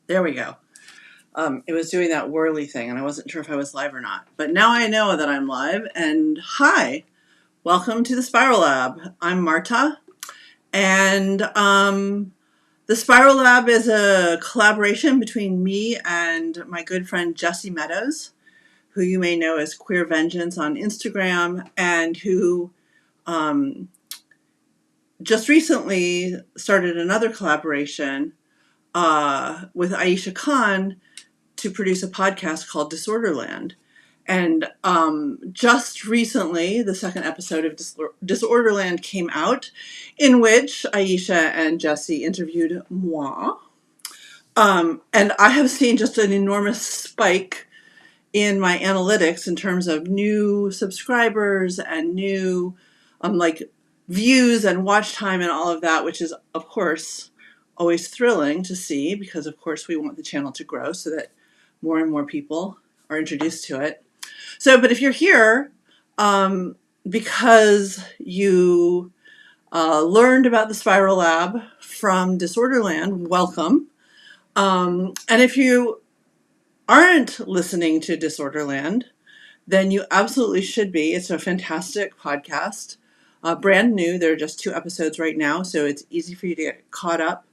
There we go. It was doing that whirly thing, and I wasn't sure if I was live or not. But now I know that I'm live. And hi, welcome to the Spiral Lab. I'm Marta, and the Spiral Lab is a collaboration between me and my good friend Jessie Meadows, who you may know as Queer Vengeance on Instagram, and who just recently started another collaboration with Aisha Khan to produce a podcast called Disorderland. And just recently, the second episode of Disorderland came out, in which Aisha and Jessie interviewed moi. And I have seen just an enormous spike in my analytics in terms of new subscribers and new views and watch time and all of that, which is, of course, always thrilling to see because, of course, we want the channel to grow so that more and more people are introduced to it. So, but if you're here because you learned about the Spiral Lab from Disorderland, welcome. And if you aren't listening to Disorderland, then you absolutely should be. It's a fantastic podcast. Brand new. There are just 2 episodes right now, so it's easy for you to get caught up.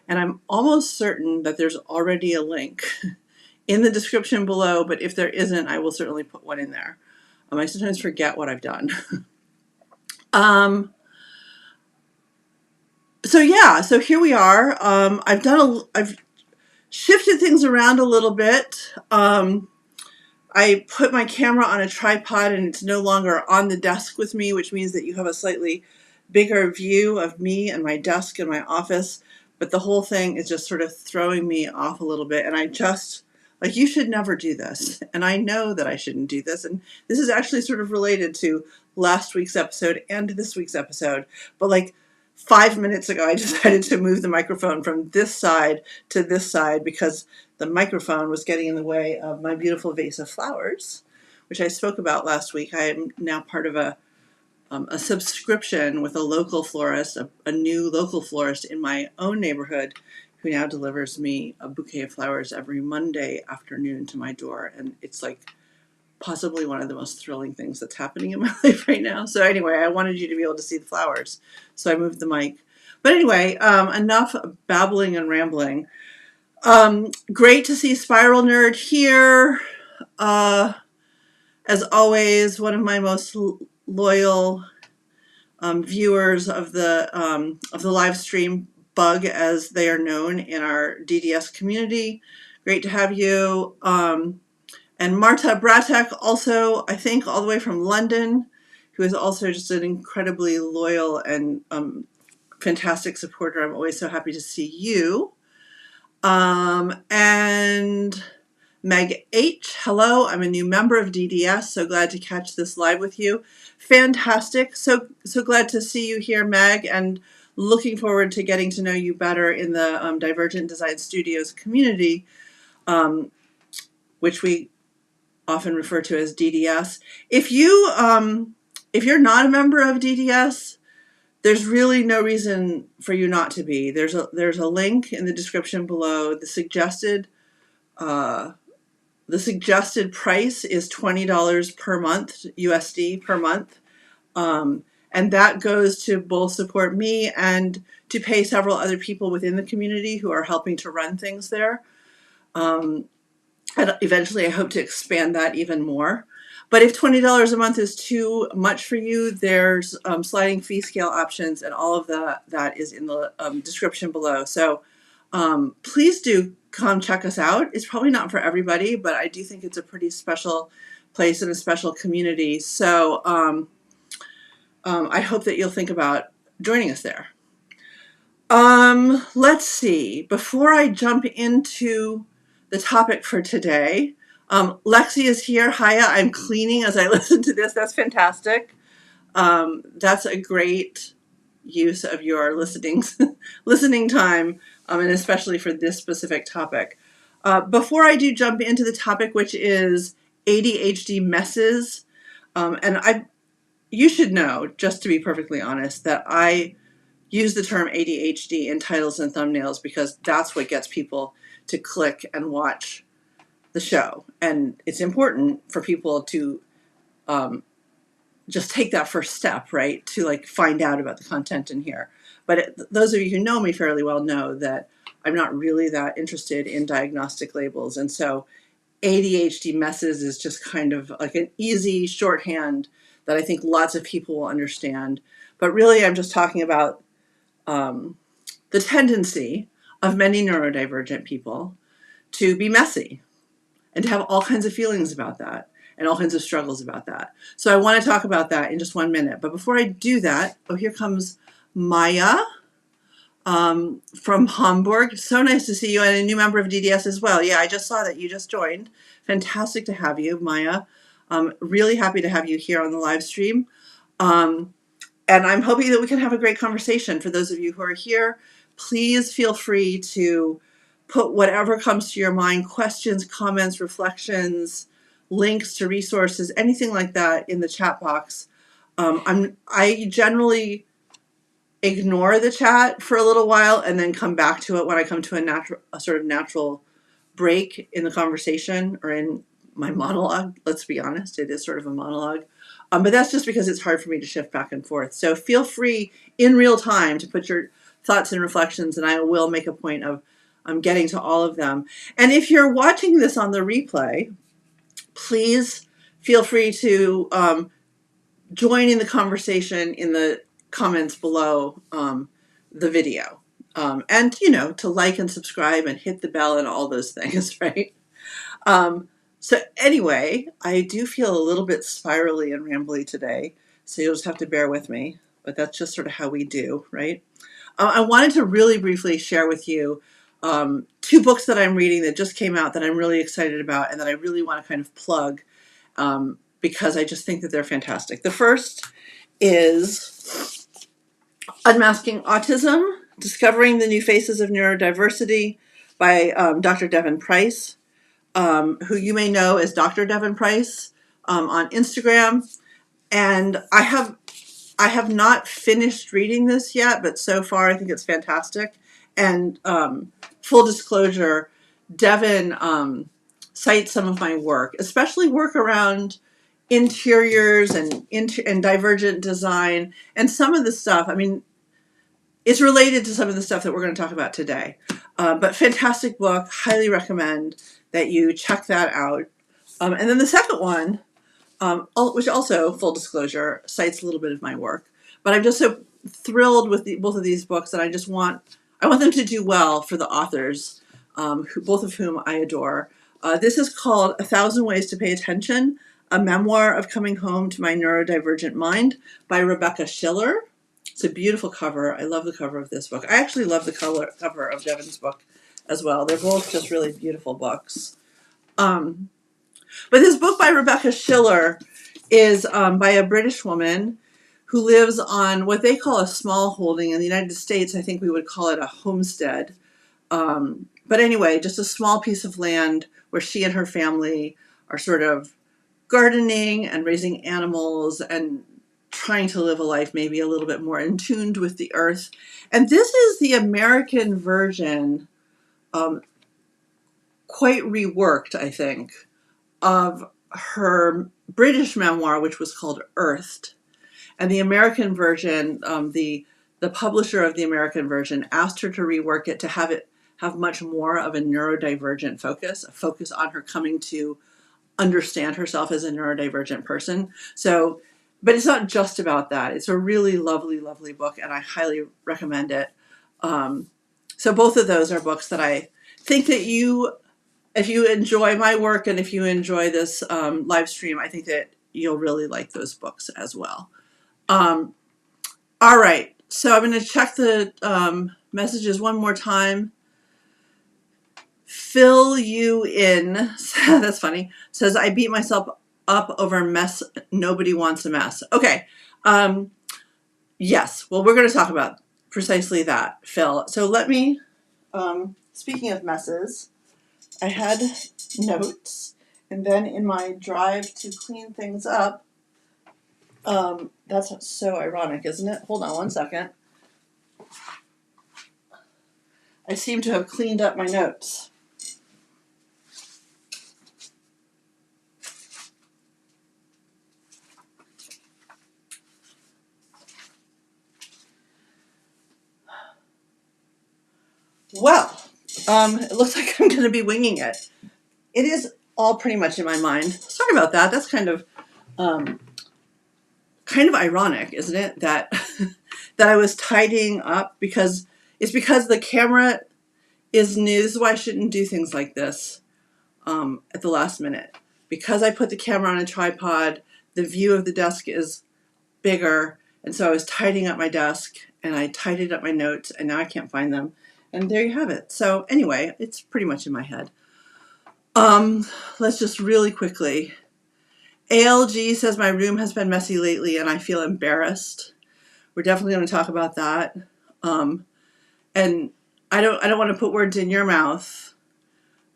And I'm almost certain that there's already a link in the description below, but if there isn't, I will certainly put one in there. I sometimes forget what I've done. So here we are. I've shifted things around a little bit. I put my camera on a tripod and it's no longer on the desk with me, which means that you have a slightly bigger view of me and my desk and my office. But the whole thing is just sort of throwing me off a little bit. And I just, you should never do this. And I know that I shouldn't do this. And this is actually sort of related to last week's episode and this week's episode. But 5 minutes ago, I decided to move the microphone from this side to this side because the microphone was getting in the way of my beautiful vase of flowers, which I spoke about last week. I am now part of a subscription with a local florist, a new local florist in my own neighborhood, who now delivers me a bouquet of flowers every Monday afternoon to my door. And it's possibly one of the most thrilling things that's happening in my life right now. So anyway, I wanted you to be able to see the flowers, so I moved the mic. But anyway, enough babbling and rambling. Great to see Spiral Nerd here. As always, one of my most loyal viewers of the live stream, Bug, as they are known in our DDS community. Great to have you. And Marta Bratek, also, I think, all the way from London, who is also just an incredibly loyal and fantastic supporter. I'm always so happy to see you. And Meg H, hello. I'm a new member of DDS, so glad to catch this live with you. Fantastic. So glad to see you here, Meg, and looking forward to getting to know you better in the Divergent Design Studios community, which we often refer to as DDS. If you're not a member of DDS, there's really no reason for you not to be. There's a link in the description below. The suggested price is $20 per month, USD per month. And that goes to both support me and to pay several other people within the community who are helping to run things there. And eventually I hope to expand that even more. But if $20 a month is too much for you, there's sliding fee scale options, and all of that is in the description below. So please do come check us out. It's probably not for everybody, but I do think it's a pretty special place and a special community. So I hope that you'll think about joining us there. Let's see. Before I jump into the topic for today, Lexi is here. Hiya, I'm cleaning as I listen to this. That's fantastic. That's a great use of your listening time, and especially for this specific topic. Before I do jump into the topic, which is ADHD messes, and you should know, just to be perfectly honest, that I use the term ADHD in titles and thumbnails because that's what gets people to click and watch the show. And it's important for people to just take that first step, right? To like find out about the content in here. But those of you who know me fairly well know that I'm not really that interested in diagnostic labels. And so ADHD messes is just kind of like an easy shorthand that I think lots of people will understand. But really, I'm just talking about the tendency of many neurodivergent people to be messy and to have all kinds of feelings about that and all kinds of struggles about that. So I want to talk about that in just 1 minute. But before I do that, oh, here comes Maya from Hamburg. So nice to see you, and a new member of DDS as well. Yeah, I just saw that you just joined. Fantastic to have you, Maya. Really happy to have you here on the live stream. And I'm hoping that we can have a great conversation. For those of you who are here, please feel free to put whatever comes to your mind, questions, comments, reflections, links to resources, anything like that in the chat box. I generally ignore the chat for a little while and then come back to it when I come to a sort of natural break in the conversation or in my monologue. Let's be honest, it is sort of a monologue. But that's just because it's hard for me to shift back and forth. So feel free in real time to put your thoughts and reflections, and I will make a point of getting to all of them. And if you're watching this on the replay, please feel free to join in the conversation in the comments below the video. And, to like and subscribe and hit the bell and all those things, right? So anyway, I do feel a little bit spirally and rambly today, so you'll just have to bear with me, but that's just sort of how we do, right? I wanted to really briefly share with you 2 books that I'm reading that just came out that I'm really excited about and that I really want to kind of plug because I just think that they're fantastic. The first is Unmasking Autism, Discovering the New Faces of Neurodiversity by Dr. Devin Price. Who you may know as Dr. Devin Price on Instagram. And I have not finished reading this yet, but so far I think it's fantastic. And full disclosure, Devin cites some of my work, especially work around interiors and divergent design. And some of the stuff, I mean, it's related to some of the stuff that we're going to talk about today. But fantastic book, highly recommend that you check that out. And then the second one, which also, full disclosure, cites a little bit of my work. But I'm just so thrilled with both of these books that I want them to do well for the authors, both of whom I adore. This is called 1,000 Ways to Pay Attention, a memoir of coming home to my neurodivergent mind by Rebecca Schiller. It's a beautiful cover. I love the cover of this book. I actually love the cover of Devin's book as well. They're both just really beautiful books. But this book by Rebecca Schiller is by a British woman who lives on what they call a small holding. In the United States, I think we would call it a homestead. But anyway, just a small piece of land where she and her family are sort of gardening and raising animals and trying to live a life maybe a little bit more in tune with the earth. And this is the American version, quite reworked, I think, of her British memoir, which was called Earthed. And the American version, the publisher of the American version asked her to rework it to have much more of a neurodivergent focus, a focus on her coming to understand herself as a neurodivergent person. So, but it's not just about that. It's a really lovely, lovely book, and I highly recommend it. So both of those are books that I think that if you enjoy my work and if you enjoy this live stream, I think that you'll really like those books as well. All right, so I'm going to check the messages one more time. Fill you in, that's funny, says, I beat myself up over mess. Nobody wants a mess. Okay. Yes. Well, we're going to talk about precisely that, Phil. So let me, speaking of messes, I had notes, and then in my drive to clean things up, that's so ironic, isn't it? Hold on one second. I seem to have cleaned up my notes. Well, it looks like I'm going to be winging it. It is all pretty much in my mind. Sorry about that. That's um, kind of ironic, isn't it? That that I was tidying up because the camera is new. This is why I shouldn't do things like this at the last minute. Because I put the camera on a tripod, the view of the desk is bigger, and so I was tidying up my desk, and I tidied up my notes, and now I can't find them. And there you have it. So anyway, it's pretty much in my head. Let's just really quickly. ALG says my room has been messy lately, and I feel embarrassed. We're definitely going to talk about that. And I don't want to put words in your mouth,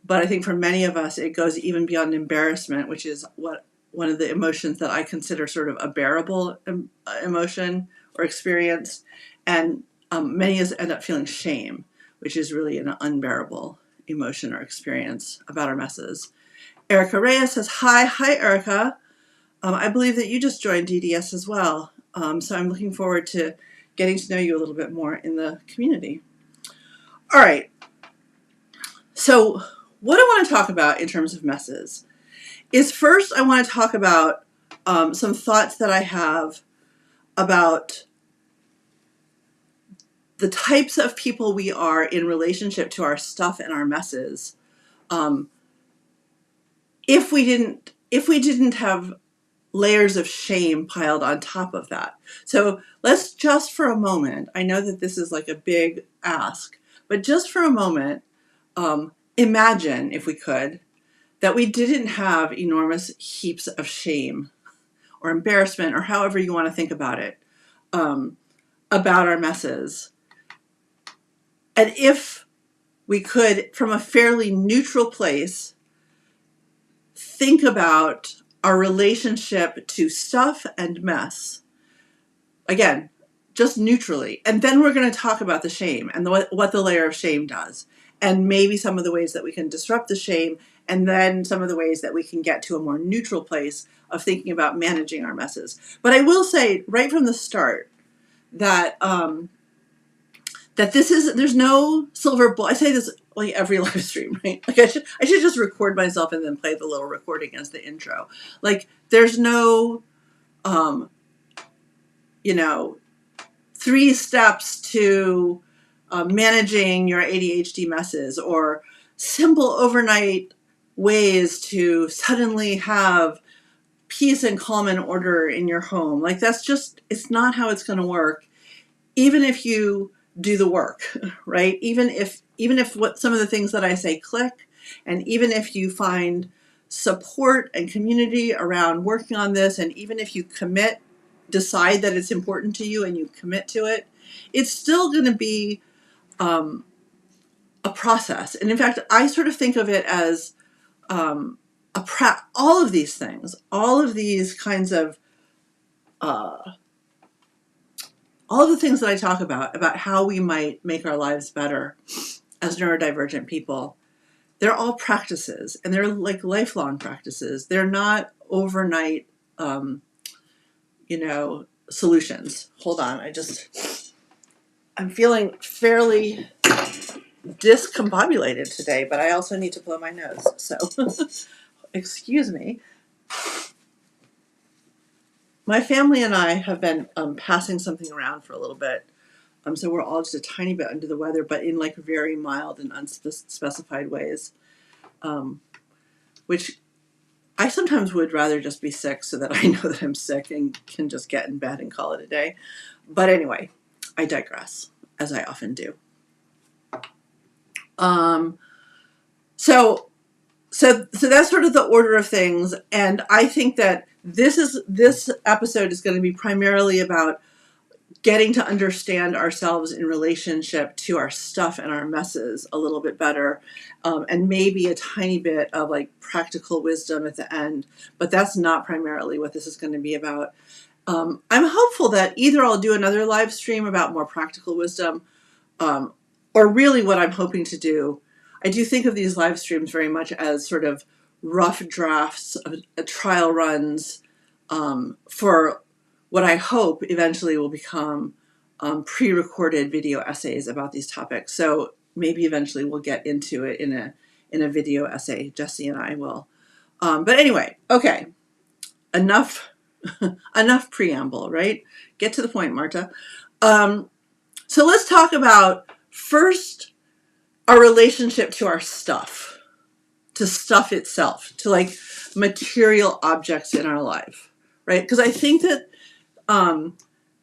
but I think for many of us, it goes even beyond embarrassment, which is one of the emotions that I consider sort of a bearable emotion or experience. And many of us end up feeling shame, which is really an unbearable emotion or experience about our messes. Erica Reyes says, hi, Erica. I believe that you just joined DDS as well. So I'm looking forward to getting to know you a little bit more in the community. All right. So what I want to talk about in terms of messes is first I want to talk about some thoughts that I have about the types of people we are in relationship to our stuff and our messes. If we didn't have layers of shame piled on top of that. So let's just for a moment, I know that this is like a big ask, but just for a moment, imagine, if we could, that we didn't have enormous heaps of shame or embarrassment, or however you want to think about it, about our messes. And if we could, from a fairly neutral place, think about our relationship to stuff and mess. Again, just neutrally. And then we're going to talk about the shame and what the layer of shame does. And maybe some of the ways that we can disrupt the shame, and then some of the ways that we can get to a more neutral place of thinking about managing our messes. But I will say right from the start that that there's no silver bullet. I say this like every live stream, right? Like I should just record myself and then play the little recording as the intro. Like there's no, 3 steps to managing your ADHD messes, or simple overnight ways to suddenly have peace and calm and order in your home. Like it's not how it's going to work. Even if you do the work, right? Even if what some of the things that I say click, and even if you find support and community around working on this, and even if you decide that it's important to you and you commit to it, it's still going to be a process. And in fact, I sort of think of it as all of these things, all of these kinds of all of the things that I talk about how we might make our lives better as neurodivergent people, they're all practices, and they're like lifelong practices. They're not overnight, solutions. Hold on, I'm feeling fairly discombobulated today, but I also need to blow my nose, so excuse me. My family and I have been passing something around for a little bit. So we're all just a tiny bit under the weather, but in like very mild and unspecified ways, which I sometimes would rather just be sick so that I know that I'm sick and can just get in bed and call it a day. But anyway, I digress, as I often do. So that's sort of the order of things, and I think that this episode is going to be primarily about getting to understand ourselves in relationship to our stuff and our messes a little bit better, and maybe a tiny bit of like practical wisdom at the end, but that's not primarily what this is going to be about. I'm hopeful that either I'll do another live stream about more practical wisdom, or really what I'm hoping to do. I do think of these live streams very much as sort of rough drafts of trial runs for what I hope eventually will become pre-recorded video essays about these topics. So maybe eventually we'll get into it in a video essay. Jesse and I will. But anyway, okay, enough enough preamble, right? Get to the point, Marta. So let's talk about first our relationship to our stuff, to stuff itself, to like material objects in our life, right? Because I think that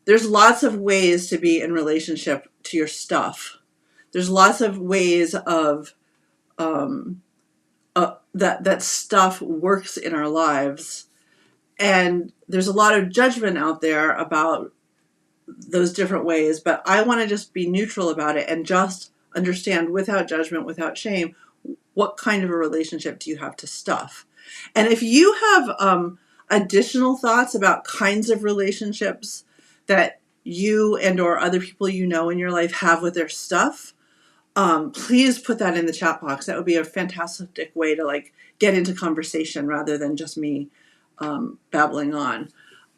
there's lots of ways to be in relationship to your stuff. There's lots of ways of that stuff works in our lives, and there's a lot of judgment out there about those different ways. But I want to just be neutral about it and just understand, without judgment, without shame, what kind of a relationship do you have to stuff. And if you have additional thoughts about kinds of relationships that you and or other people you know in your life have with their stuff, please put that in the chat box. That would be a fantastic way to like get into conversation rather than just me babbling on.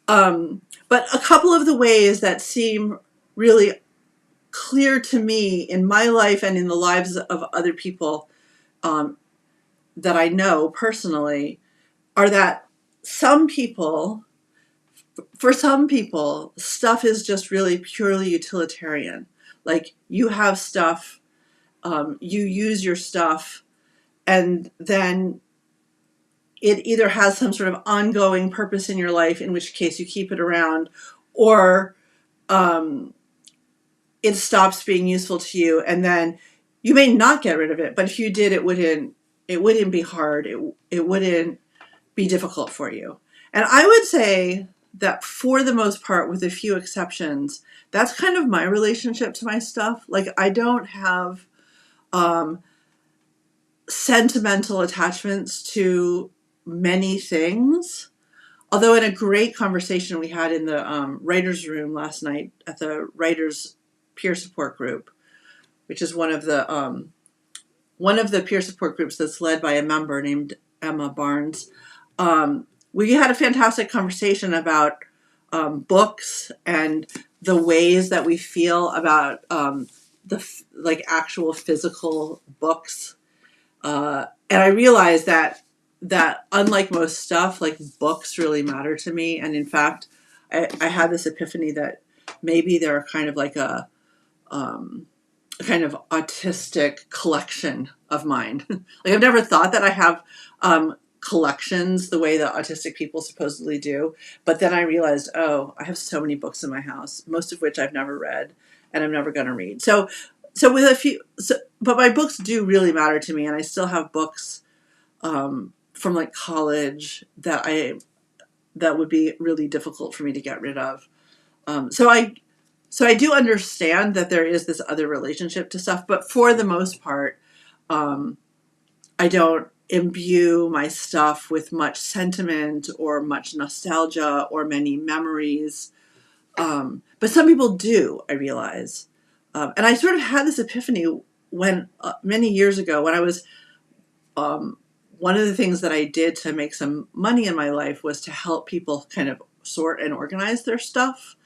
But a couple of the ways that seem really clear to me in my life and in the lives of other people that I know personally are that for some people, stuff is just really purely utilitarian. Like you have stuff, you use your stuff, and then it either has some sort of ongoing purpose in your life, in which case you keep it around, or it stops being useful to you, and then you may not get rid of it, but if you did, it wouldn't be hard. It wouldn't be difficult for you. And I would say that for the most part, with a few exceptions, that's kind of my relationship to my stuff. Like I don't have sentimental attachments to many things. Although in a great conversation we had in the writer's room last night at the writers peer support group, which is one of the peer support groups that's led by a member named Emma Barnes. We had a fantastic conversation about books and the ways that we feel about the like actual physical books. And I realized that unlike most stuff, like books really matter to me. And in fact, I had this epiphany that maybe they're kind of like a kind of autistic collection of mine. Like I've never thought that I have collections the way that autistic people supposedly do. But then I realized, oh, I have so many books in my house, most of which I've never read and I'm never going to read. So with a few, but my books do really matter to me. And I still have books from like college that would be really difficult for me to get rid of. So I do understand that there is this other relationship to stuff, but for the most part, I don't imbue my stuff with much sentiment or much nostalgia or many memories. But some people do, I realize. And I sort of had this epiphany when many years ago when I was, one of the things that I did to make some money in my life was to help people kind of sort and organize their stuff.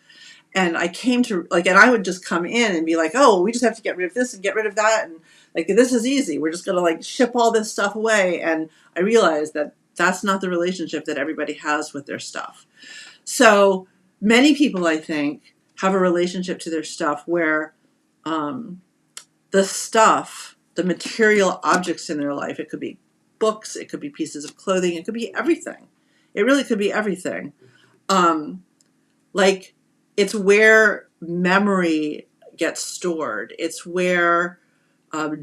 And I came to like, and I would just come in and be like, oh, we just have to get rid of this and get rid of that. And like, this is easy. We're just going to like ship all this stuff away. And I realized that that's not the relationship that everybody has with their stuff. So many people, I think, have a relationship to their stuff where the stuff, the material objects in their life, it could be books, it could be pieces of clothing, it could be everything. It really could be everything. Like, it's where memory gets stored. It's where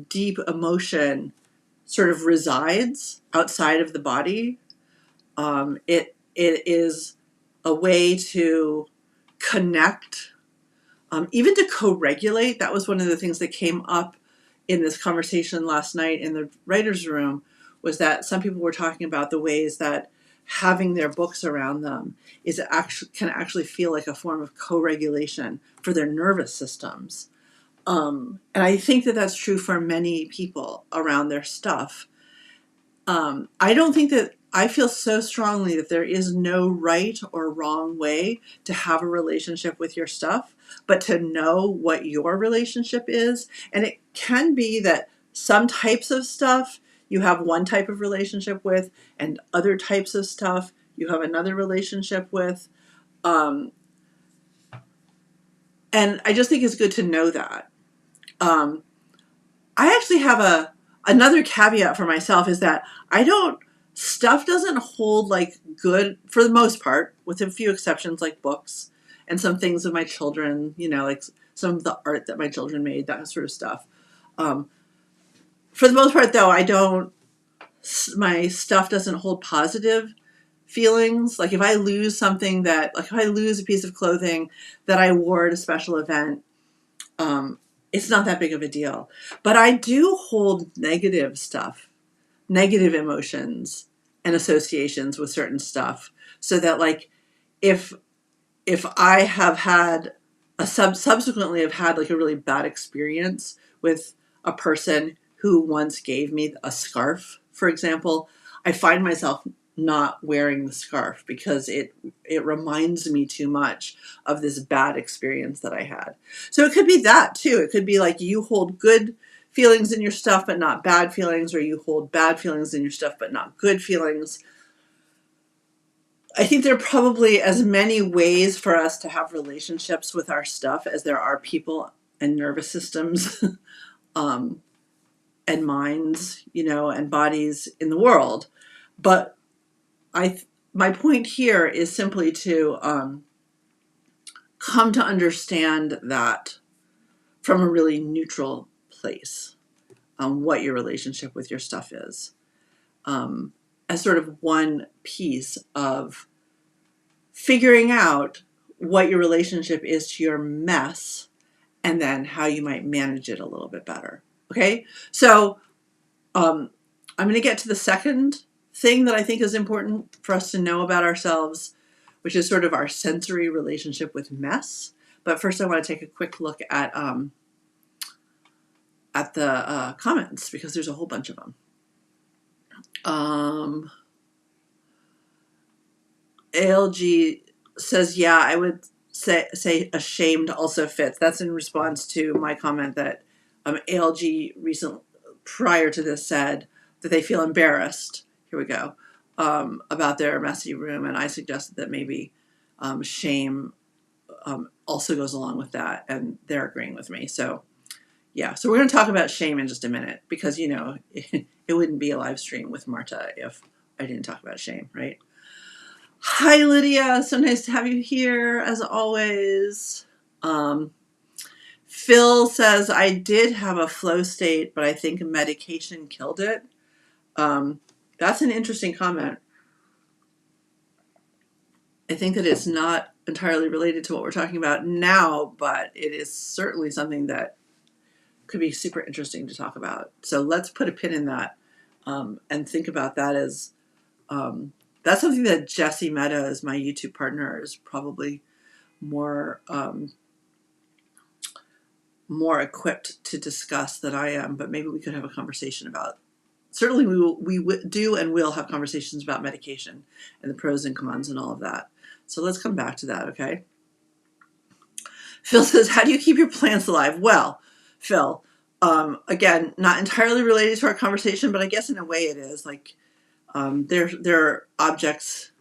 deep emotion sort of resides outside of the body. It is a way to connect, even to co-regulate. That was one of the things that came up in this conversation last night in the writer's room, was that some people were talking about the ways that having their books around them can actually feel like a form of co-regulation for their nervous systems. And I think that that's true for many people around their stuff. I don't think that I feel so strongly that there is no right or wrong way to have a relationship with your stuff. but to know what your relationship is. And it can be that some types of stuff you have one type of relationship with, and other types of stuff you have another relationship with. And I just think it's good to know that. I actually have another caveat for myself, is that stuff doesn't hold like good, for the most part, with a few exceptions like books and some things of my children, like some of the art that my children made, that sort of stuff. For the most part, though, my stuff doesn't hold positive feelings. Like if I lose something if I lose a piece of clothing that I wore at a special event, it's not that big of a deal. But I do hold negative stuff, negative emotions and associations with certain stuff. So that like, if I have had subsequently have had like a really bad experience with a person who once gave me a scarf, for example, I find myself not wearing the scarf because it reminds me too much of this bad experience that I had. So it could be that too. It could be like you hold good feelings in your stuff but not bad feelings, or you hold bad feelings in your stuff but not good feelings. I think there are probably as many ways for us to have relationships with our stuff as there are people and nervous systems and minds, and bodies in the world. But my point here is simply to come to understand that from a really neutral place, what your relationship with your stuff is, as sort of one piece of figuring out what your relationship is to your mess, and then how you might manage it a little bit better. Okay, so I'm going to get to the second thing that I think is important for us to know about ourselves, which is sort of our sensory relationship with mess. But first I want to take a quick look at the comments, because there's a whole bunch of them. ALG says, yeah, I would say ashamed also fits. That's in response to my comment that ALG prior to this said that they feel embarrassed. Here we go. About their messy room, and I suggested that maybe shame also goes along with that, and they're agreeing with me. So yeah, so we're going to talk about shame in just a minute, because it wouldn't be a live stream with Marta if I didn't talk about shame, right? Hi Lydia, so nice to have you here as always. Phil says, I did have a flow state, but I think medication killed it. That's an interesting comment. I think that it's not entirely related to what we're talking about now, but it is certainly something that could be super interesting to talk about. So let's put a pin in that and think about that as that's something that Jessie Meadows, my YouTube partner, is probably more equipped to discuss than I am, but maybe we could have a conversation about. Certainly we do and will have conversations about medication and the pros and cons and all of that. So let's come back to that, okay? Phil says, how do you keep your plants alive? Well, Phil, again, not entirely related to our conversation, but I guess in a way it is. Like, there are objects,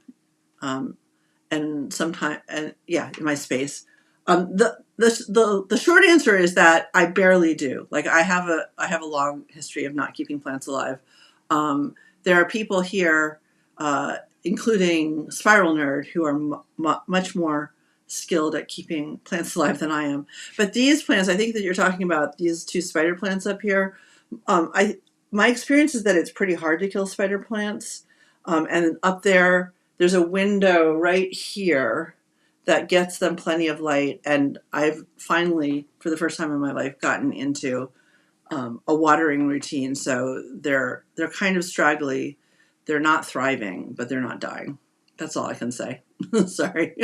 and sometimes, and yeah, in my space. The short answer is that I barely do. Like, I have a long history of not keeping plants alive. There are people here, including Spiral Nerd, who are much more skilled at keeping plants alive than I am. But these plants, I think that you're talking about these two spider plants up here. My experience is that it's pretty hard to kill spider plants. And up there's a window right here that gets them plenty of light. And I've finally, for the first time in my life, gotten into a watering routine. So they're kind of straggly. They're not thriving, but they're not dying. That's all I can say. Sorry.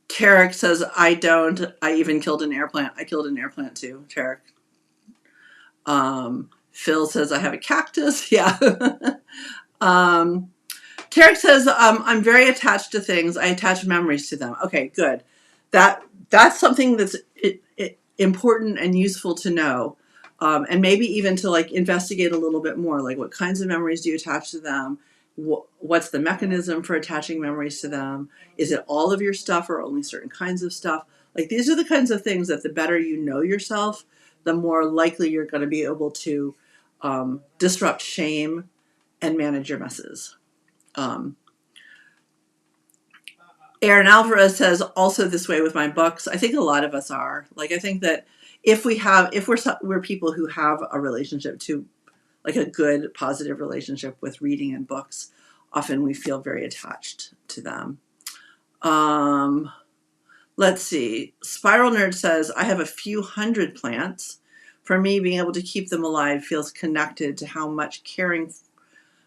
Tarek says, I even killed an air plant. I killed an air plant too, Tarek. Phil says, I have a cactus. Yeah. Tarek says, I'm very attached to things. I attach memories to them. Okay, good. That's something that's important and useful to know. And maybe even to like investigate a little bit more, like what kinds of memories do you attach to them? What's the mechanism for attaching memories to them? Is it all of your stuff or only certain kinds of stuff? Like these are the kinds of things that the better you know yourself, the more likely you're going to be able to disrupt shame and manage your messes. Aaron Alvarez says, also this way with my books. I think a lot of us are. Like, I think that if we're people who have a relationship to, like a good, positive relationship with reading and books, often we feel very attached to them. Let's see. Spiral Nerd says, I have a few hundred plants. For me, being able to keep them alive feels connected to how much caring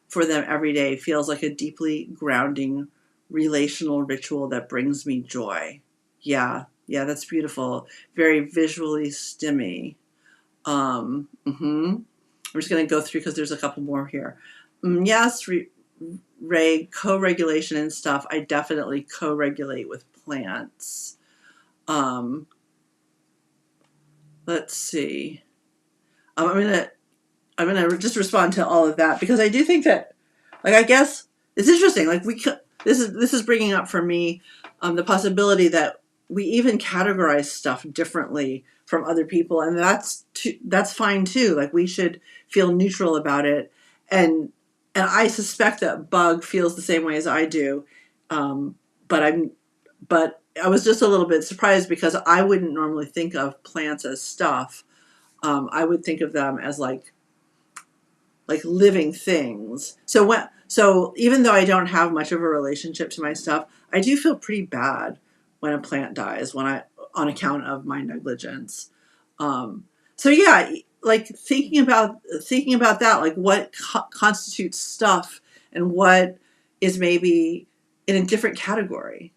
for them every day feels like a deeply grounding relational ritual that brings me joy. Yeah, that's beautiful. Very visually stimmy. I'm just going to go through because there's a couple more here. Yes, Ray, co-regulation and stuff. I definitely co-regulate with plants. Let's see. I'm gonna just respond to all of that because I do think that, like, I guess it's interesting. Like this is bringing up for me the possibility that we even categorize stuff differently from other people, and that's fine too. Like we should feel neutral about it, and I suspect that Bug feels the same way as I do, but I was just a little bit surprised because I wouldn't normally think of plants as stuff. I would think of them as like living things. So even though I don't have much of a relationship to my stuff, I do feel pretty bad when a plant dies on account of my negligence. So yeah, like thinking about that, like what constitutes stuff and what is maybe in a different category.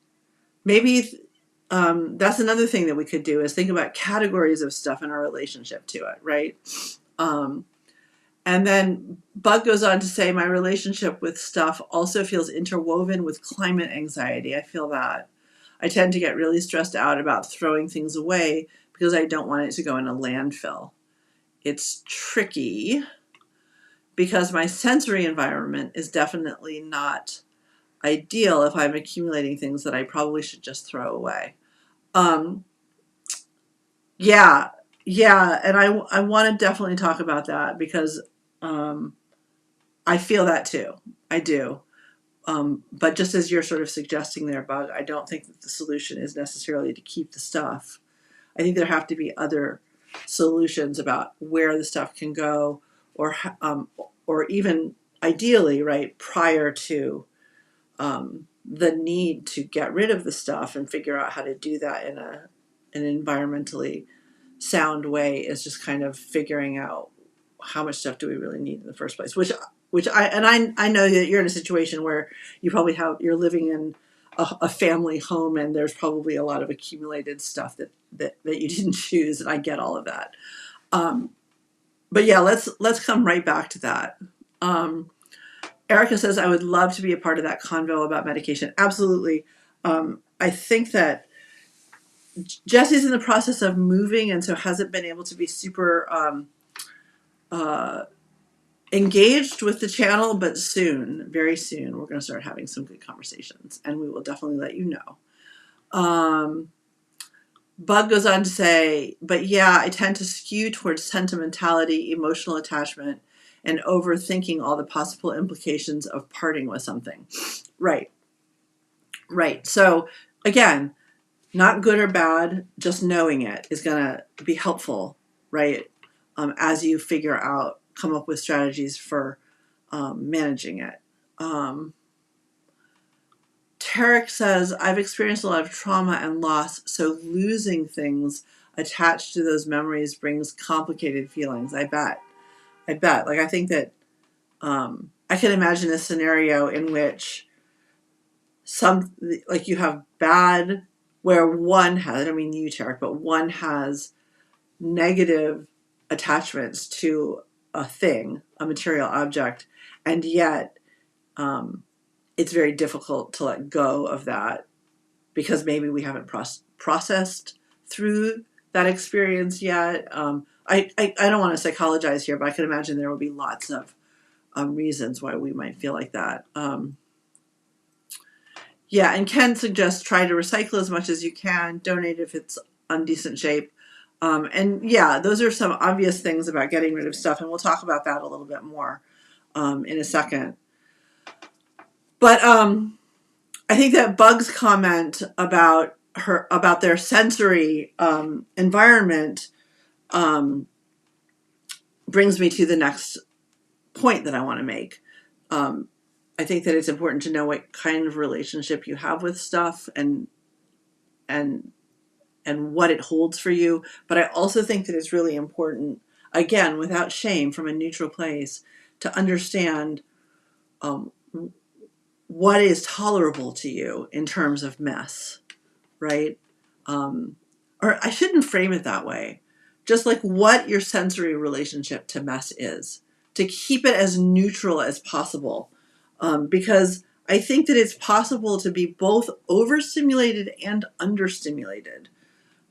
Maybe that's another thing that we could do is think about categories of stuff and our relationship to it, right? And then Bug goes on to say, my relationship with stuff also feels interwoven with climate anxiety. I feel that. I tend to get really stressed out about throwing things away because I don't want it to go in a landfill. It's tricky because my sensory environment is definitely not ideal if I'm accumulating things that I probably should just throw away. Yeah, and I want to definitely talk about that because I feel that too. I do. But just as you're sort of suggesting there, Bug, I don't think that the solution is necessarily to keep the stuff. I think there have to be other solutions about where the stuff can go, or even ideally, right, prior to the need to get rid of the stuff and figure out how to do that in an environmentally sound way is just kind of figuring out how much stuff do we really need in the first place, which I know that you're in a situation where you're living in a family home and there's probably a lot of accumulated stuff that you didn't choose, and I get all of that. But yeah, let's come right back to that. Erica says, I would love to be a part of that convo about medication. Absolutely. I think that Jesse's in the process of moving and so hasn't been able to be super engaged with the channel, but soon, very soon, we're going to start having some good conversations and we will definitely let you know. Bug goes on to say, but yeah, I tend to skew towards sentimentality, emotional attachment, and overthinking all the possible implications of parting with something. Right. So again, not good or bad, just knowing it is going to be helpful, right? As you come up with strategies for managing it. Tarek says, I've experienced a lot of trauma and loss, so losing things attached to those memories brings complicated feelings. I bet. Like, I think that I can imagine a scenario in which you have bad, where one has, I don't mean you, Tarek, but one has negative attachments to a thing, a material object, and yet it's very difficult to let go of that because maybe we haven't processed through that experience yet. I don't want to psychologize here, but I can imagine there will be lots of reasons why we might feel like that. Yeah, and Ken suggests try to recycle as much as you can, donate if it's in decent shape. And yeah, those are some obvious things about getting rid of stuff, and we'll talk about that a little bit more in a second. But I think that Bug's comment about their sensory environment brings me to the next point that I want to make. I think that it's important to know what kind of relationship you have with stuff and what it holds for you. But I also think that it's really important, again, without shame, from a neutral place, to understand what is tolerable to you in terms of mess, right? Or I shouldn't frame it that way. Just like what your sensory relationship to mess is, to keep it as neutral as possible. Because I think that it's possible to be both overstimulated and understimulated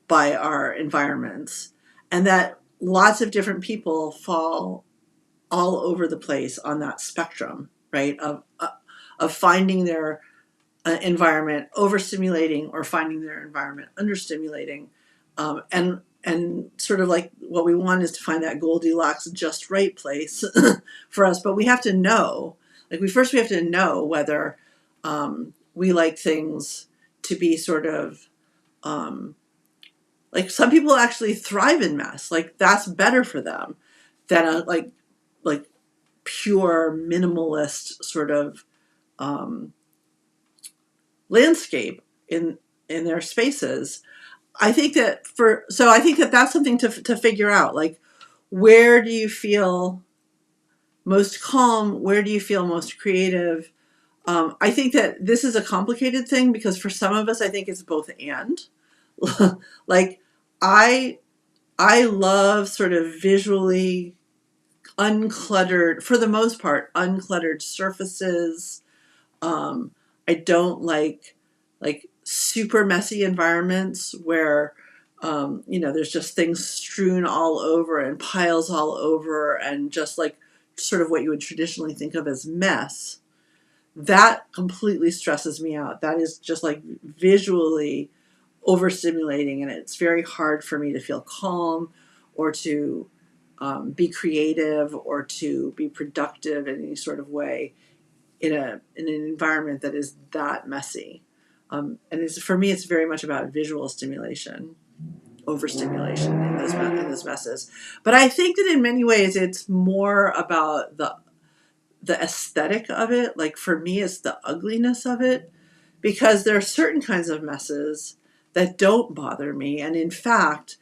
by our environments, and that lots of different people fall all over the place on that spectrum, right? Of finding their environment overstimulating or finding their environment understimulating, and sort of like what we want is to find that Goldilocks just right place for us. But we have to know, like we have to know whether we like things to be sort of like some people actually thrive in mess. Like that's better for them than a like pure minimalist sort of landscape in their spaces. I think that that's something to figure out. Like, where do you feel most calm? Where do you feel most creative? I think that this is a complicated thing because for some of us, I think it's both and. Like, I love sort of visually uncluttered, for the most part, uncluttered surfaces. I don't like super messy environments where there's just things strewn all over and piles all over and just like sort of what you would traditionally think of as mess. That completely stresses me out. That is just like visually overstimulating, and it's very hard for me to feel calm or to be creative or to be productive in any sort of way in an environment that is that messy. And for me, it's very much about visual stimulation, overstimulation in those messes. But I think that in many ways, it's more about the aesthetic of it. Like for me, it's the ugliness of it, because there are certain kinds of messes that don't bother me, and in fact,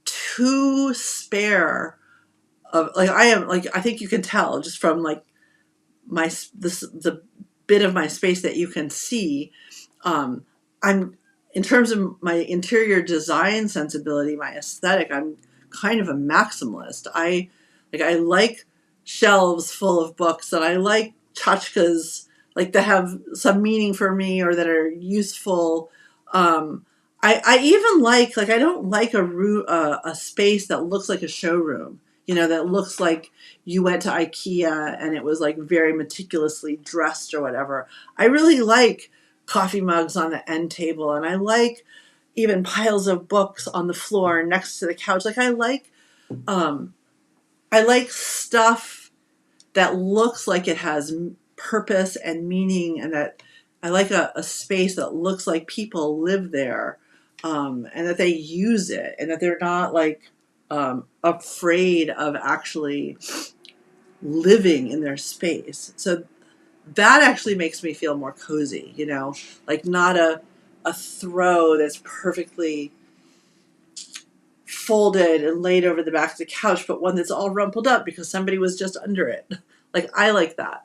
too spare of like I am. Like I think you can tell just from like the bit of my space that you can see. I'm, in terms of my interior design sensibility, my aesthetic, I'm kind of a maximalist. I like shelves full of books, that I like tchotchkes, like that have some meaning for me or that are useful. I even like I don't like a space that looks like a showroom, that looks like you went to IKEA and it was like very meticulously dressed or whatever. I really like coffee mugs on the end table, and I like even piles of books on the floor next to the couch. Like I like stuff that looks like it has purpose and meaning, and that I like a space that looks like people live there, and that they use it, and that they're not like afraid of actually living in their space. So that actually makes me feel more cozy, like not a throw that's perfectly folded and laid over the back of the couch, but one that's all rumpled up because somebody was just under it. Like I like that.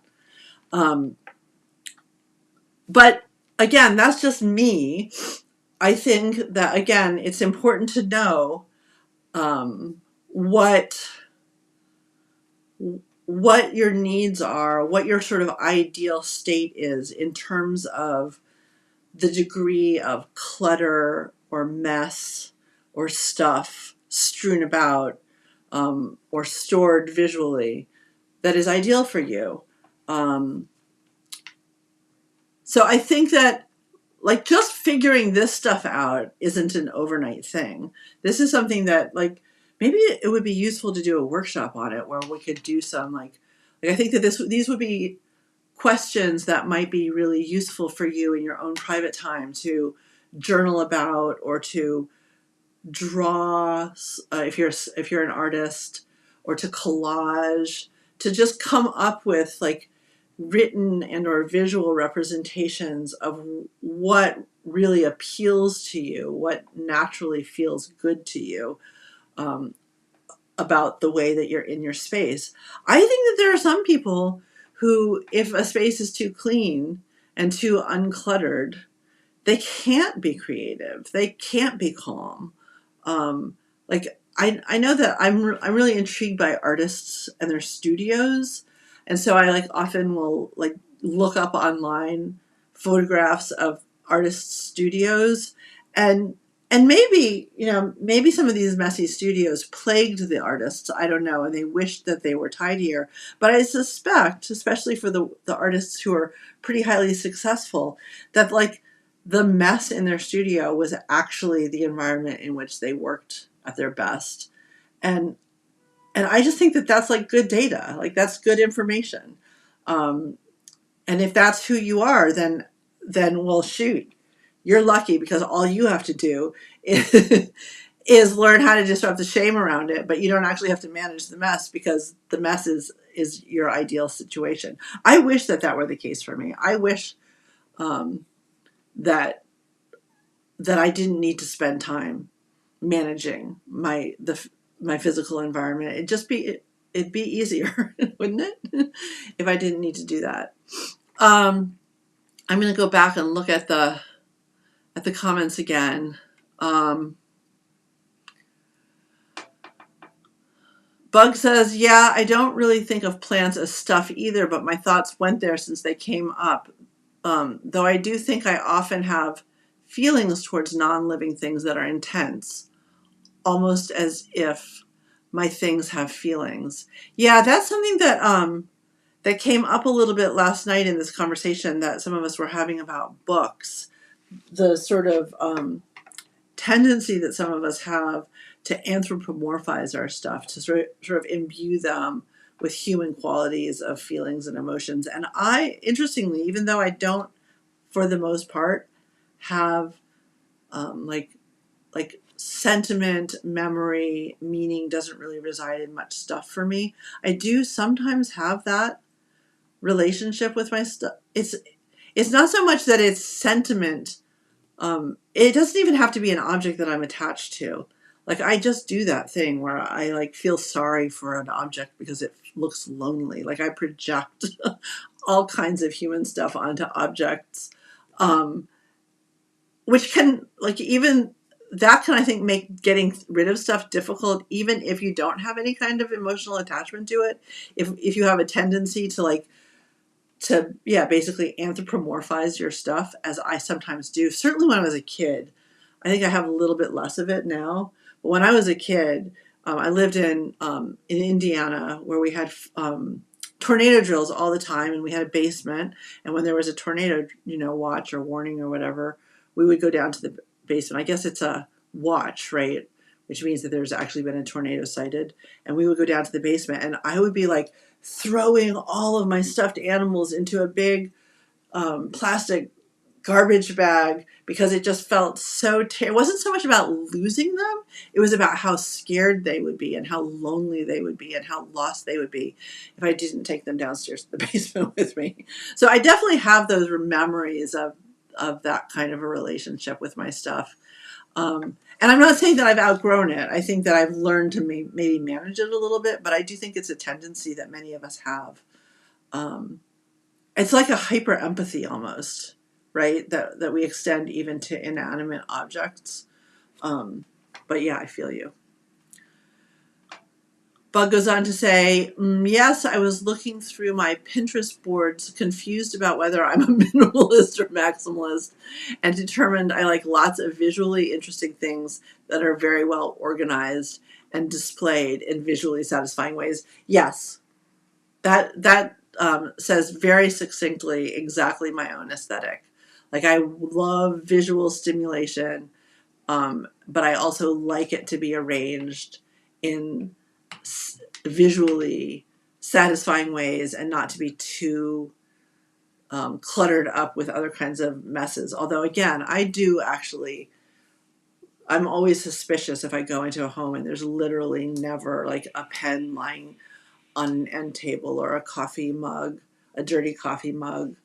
But again, that's just me. I think that, again, it's important to know what what your needs are, what your sort of ideal state is in terms of the degree of clutter or mess or stuff strewn about or stored visually that is ideal for you. So I think that like just figuring this stuff out isn't an overnight thing. This is something that like maybe it would be useful to do a workshop on it where we could do some like I think that these would be questions that might be really useful for you in your own private time to journal about or to draw if you're an artist, or to collage, to just come up with like written and or visual representations of what really appeals to you, what naturally feels good to you, um, about the way that you're in your space. I think that there are some people who, if a space is too clean and too uncluttered, they can't be creative. They can't be calm. Like I know that I'm really intrigued by artists and their studios, and so I like often will like look up online photographs of artists' studios, and maybe maybe some of these messy studios plagued the artists. I don't know, and they wished that they were tidier. But I suspect, especially for the artists who are pretty highly successful, that like the mess in their studio was actually the environment in which they worked at their best. And I just think that that's like good data, like that's good information. Um, and if that's who you are, then well, shoot, you're lucky because all you have to do is, is learn how to disrupt the shame around it, but you don't actually have to manage the mess because the mess is your ideal situation. I wish that that were the case for me. I wish that I didn't need to spend time managing my physical environment. It'd be easier, wouldn't it? If I didn't need to do that. I'm going to go back and look at the comments again. Bug says, yeah, I don't really think of plants as stuff either, but my thoughts went there since they came up. Though I do think I often have feelings towards non-living things that are intense, almost as if my things have feelings. Yeah, that's something that that came up a little bit last night in this conversation that some of us were having about books. The sort of tendency that some of us have to anthropomorphize our stuff, to sort of imbue them with human qualities of feelings and emotions. And I, interestingly, even though I don't, for the most part, have like sentiment, memory, meaning doesn't really reside in much stuff for me, I do sometimes have that relationship with my stuff. It's not so much that it's sentiment. It doesn't even have to be an object that I'm attached to. Like I just do that thing where I like feel sorry for an object because it looks lonely. Like I project all kinds of human stuff onto objects, which can like even that can I think make getting rid of stuff difficult, even if you don't have any kind of emotional attachment to it. If you have a tendency to like to basically anthropomorphize your stuff, as I sometimes do. Certainly when I was a kid. I think I have a little bit less of it now. But when I was a kid, I lived in Indiana where we had tornado drills all the time, and we had a basement. And when there was a tornado, watch or warning or whatever, we would go down to the basement. I guess it's a watch, right? Which means that there's actually been a tornado sighted. And we would go down to the basement, and I would be like throwing all of my stuffed animals into a big plastic garbage bag because it just felt so it wasn't so much about losing them, it was about how scared they would be and how lonely they would be and how lost they would be if I didn't take them downstairs to the basement with me. So I definitely have those memories of that kind of a relationship with my stuff. And I'm not saying that I've outgrown it. I think that I've learned to maybe manage it a little bit, but I do think it's a tendency that many of us have. It's like a hyper empathy almost, right? That we extend even to inanimate objects. But yeah, I feel you. Bug goes on to say, yes, I was looking through my Pinterest boards, confused about whether I'm a minimalist or maximalist, and determined I like lots of visually interesting things that are very well organized and displayed in visually satisfying ways. Yes, that says very succinctly exactly my own aesthetic. Like, I love visual stimulation, but I also like it to be arranged in visually satisfying ways and not to be too cluttered up with other kinds of messes. Although, again, I'm always suspicious if I go into a home and there's literally never like a pen lying on an end table or a coffee mug, a dirty coffee mug,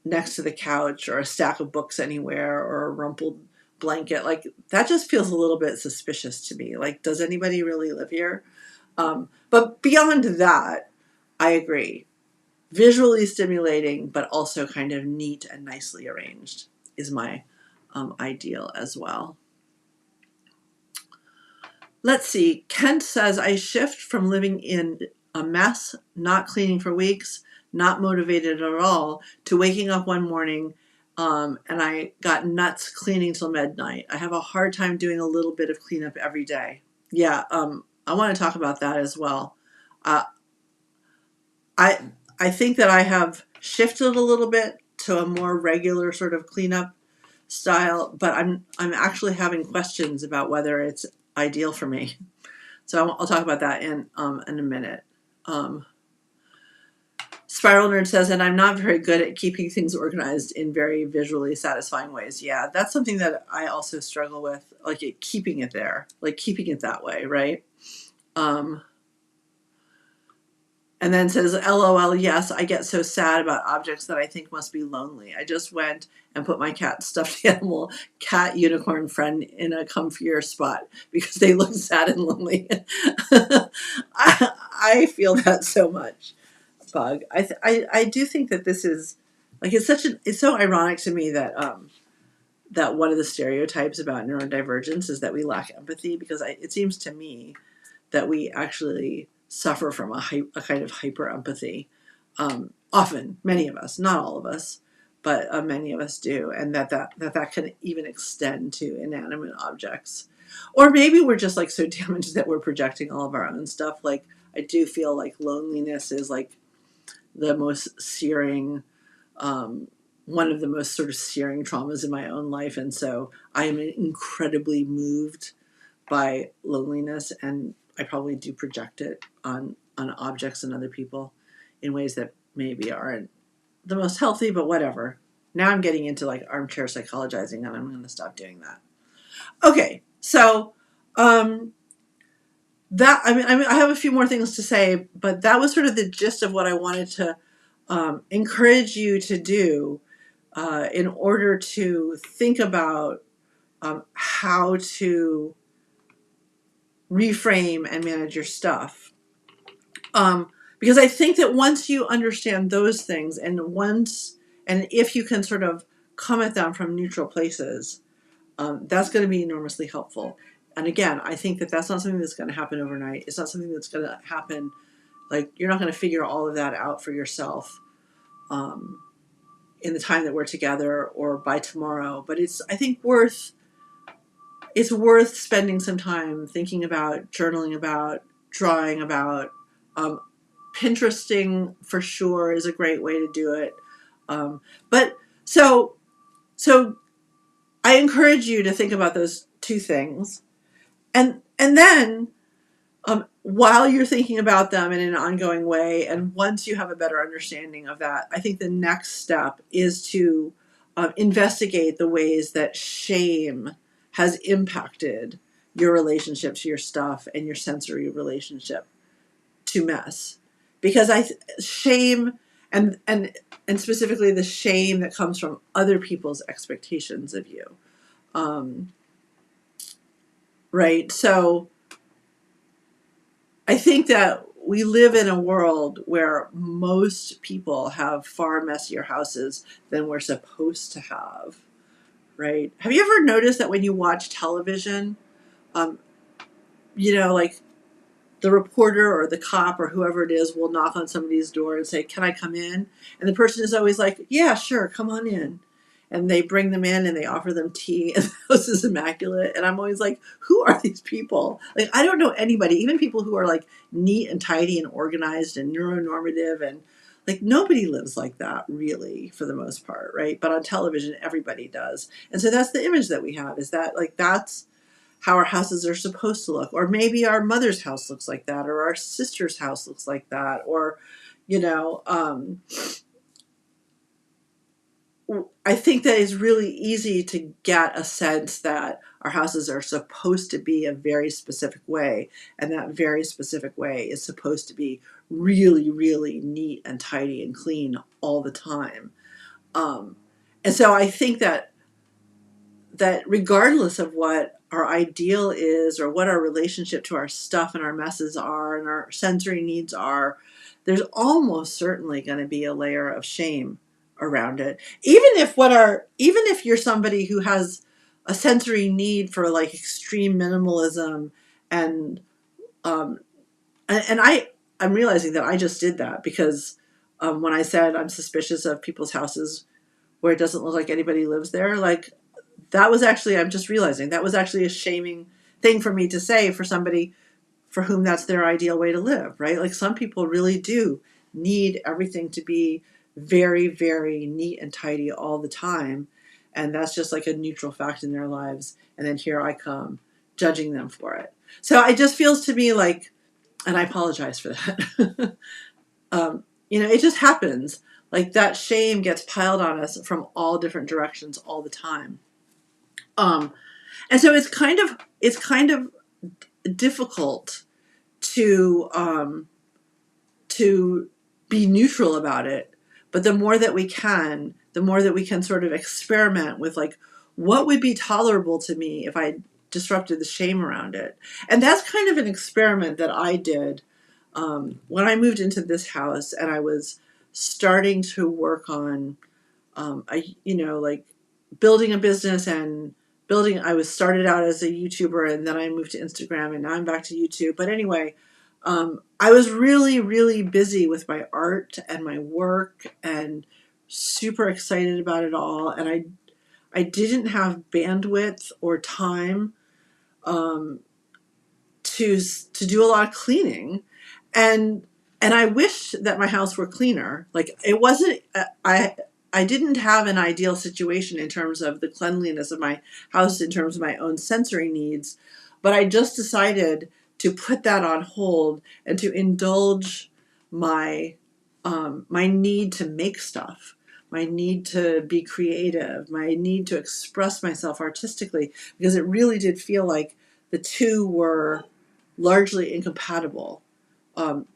next to the couch, or a stack of books anywhere, or a rumpled blanket. Like, that just feels a little bit suspicious to me. Like, does anybody really live here? But beyond that, I agree. Visually stimulating, but also kind of neat and nicely arranged is my ideal as well. Let's see. Kent says, I shift from living in a mess, not cleaning for weeks, not motivated at all, to waking up one morning and I got nuts cleaning till midnight. I have a hard time doing a little bit of cleanup every day. Yeah, I want to talk about that as well. Uh, I think that I have shifted a little bit to a more regular sort of cleanup style, but I'm actually having questions about whether it's ideal for me. So I'll talk about that in a minute. Spiral Nerd says, and I'm not very good at keeping things organized in very visually satisfying ways. Yeah, that's something that I also struggle with, like keeping it there, like keeping it that way, right? And then says, LOL, yes, I get so sad about objects that I think must be lonely. I just went and put my cat stuffed animal, cat unicorn friend in a comfier spot because they look sad and lonely. I feel that so much, Bug. I do think that this is, like, it's so ironic to me that that one of the stereotypes about neurodivergence is that we lack empathy, because it seems to me that we actually suffer from a kind of hyper empathy. Often, many of us, not all of us, but many of us do, and that can even extend to inanimate objects. Or maybe we're just like so damaged that we're projecting all of our own stuff. Like, I do feel like loneliness is like the most searing, one of the most sort of searing traumas in my own life, and so I am incredibly moved by loneliness, and I probably do project it on objects and other people in ways that maybe aren't the most healthy, but whatever. Now I'm getting into like armchair psychologizing, and I'm going to stop doing that. Okay, so that I mean I have a few more things to say, but that was sort of the gist of what I wanted to encourage you to do in order to think about how to reframe and manage your stuff. Because I think that once you understand those things, and if you can sort of come at them from neutral places, that's going to be enormously helpful. And again, I think that that's not something that's going to happen overnight. It's not something that's going to happen, like, you're not going to figure all of that out for yourself in the time that we're together or by tomorrow. But I think it's worth spending some time thinking about, journaling about, drawing about. Pinteresting for sure is a great way to do it. But so I encourage you to think about those two things, and then while you're thinking about them in an ongoing way, and once you have a better understanding of that, I think the next step is to investigate the ways that shame has impacted your relationship to your stuff and your sensory relationship to mess. Because shame, and specifically the shame that comes from other people's expectations of you, right? So I think that we live in a world where most people have far messier houses than we're supposed to have, right? Have you ever noticed that when you watch television, like the reporter or the cop or whoever it is will knock on somebody's door and say, "Can I come in?" And the person is always like, "Yeah, sure, come on in." And they bring them in and they offer them tea and the house is immaculate. And I'm always like, who are these people? Like, I don't know anybody, even people who are like neat and tidy and organized and neuronormative, and like nobody lives like that really for the most part, right? But on television, everybody does. And so that's the image that we have, is that like that's how our houses are supposed to look. Or maybe our mother's house looks like that, or our sister's house looks like that, or, you know, I think that it's really easy to get a sense that our houses are supposed to be a very specific way, and that very specific way is supposed to be really, really neat and tidy and clean all the time. Um, and so I think that regardless of what our ideal is or what our relationship to our stuff and our messes are and our sensory needs are, there's almost certainly going to be a layer of shame around it. Even if you're somebody who has a sensory need for like extreme minimalism, and um and I'm realizing that I just did that because when I said I'm suspicious of people's houses where it doesn't look like anybody lives there, like that was actually, I'm just realizing that was actually a shaming thing for me to say for somebody for whom that's their ideal way to live, right? Like some people really do need everything to be very, very neat and tidy all the time. And that's just like a neutral fact in their lives. And then here I come judging them for it. So it just feels to me like, and I apologize for that. It just happens. Like that shame gets piled on us from all different directions all the time. And so it's kind of difficult to be neutral about it. But the more that we can, sort of experiment with like, what would be tolerable to me if I disrupted the shame around it. And that's kind of an experiment that I did when I moved into this house and I was starting to work on, like building a business and I was started out as a YouTuber and then I moved to Instagram and now I'm back to YouTube. But anyway, I was really, really busy with my art and my work and super excited about it all. And I didn't have bandwidth or time to do a lot of cleaning, and I wished that my house were cleaner. Like it wasn't. I didn't have an ideal situation in terms of the cleanliness of my house, in terms of my own sensory needs, but I just decided to put that on hold and to indulge my my need to make stuff, my need to be creative, my need to express myself artistically, because it really did feel like the two were largely incompatible. Um,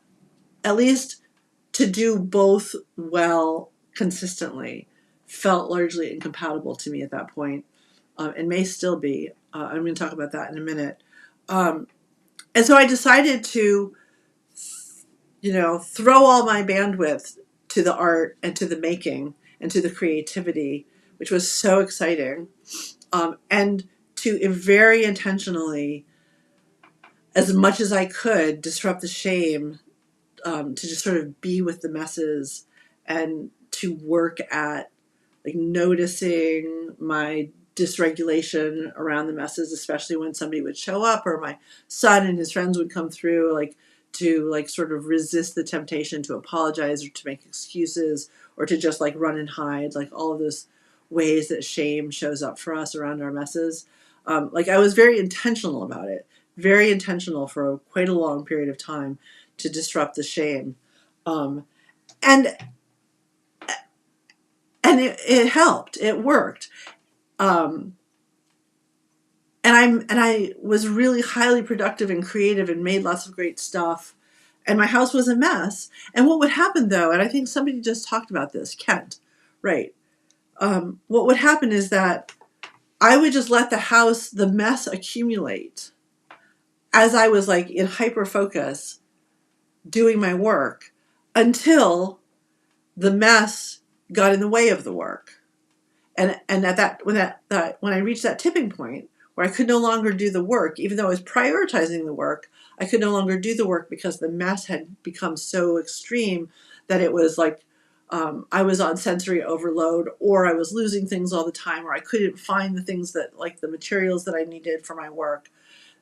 at least to do both well consistently felt largely incompatible to me at that point, and may still be. I'm going to talk about that in a minute. And so I decided to, throw all my bandwidth to the art and to the making and to the creativity, which was so exciting, and to very intentionally, as much as I could, disrupt the shame, to just sort of be with the messes and to work at like noticing my dysregulation around the messes, especially when somebody would show up or my son and his friends would come through, like to like sort of resist the temptation to apologize or to make excuses or to just like run and hide, like all of those ways that shame shows up for us around our messes. Like I was very intentional about it, very intentional for quite a long period of time to disrupt the shame. And it helped. It worked. And I was really highly productive and creative and made lots of great stuff. And my house was a mess. And what would happen though, and I think somebody just talked about this, Kent, right? What would happen is that I would just let the mess accumulate as I was like in hyper focus doing my work until the mess got in the way of the work. And at that when I reached that tipping point where I could no longer do the work, even though I was prioritizing the work, I could no longer do the work because the mess had become so extreme that it was like I was on sensory overload, or I was losing things all the time, or I couldn't find the things that, like the materials that I needed for my work.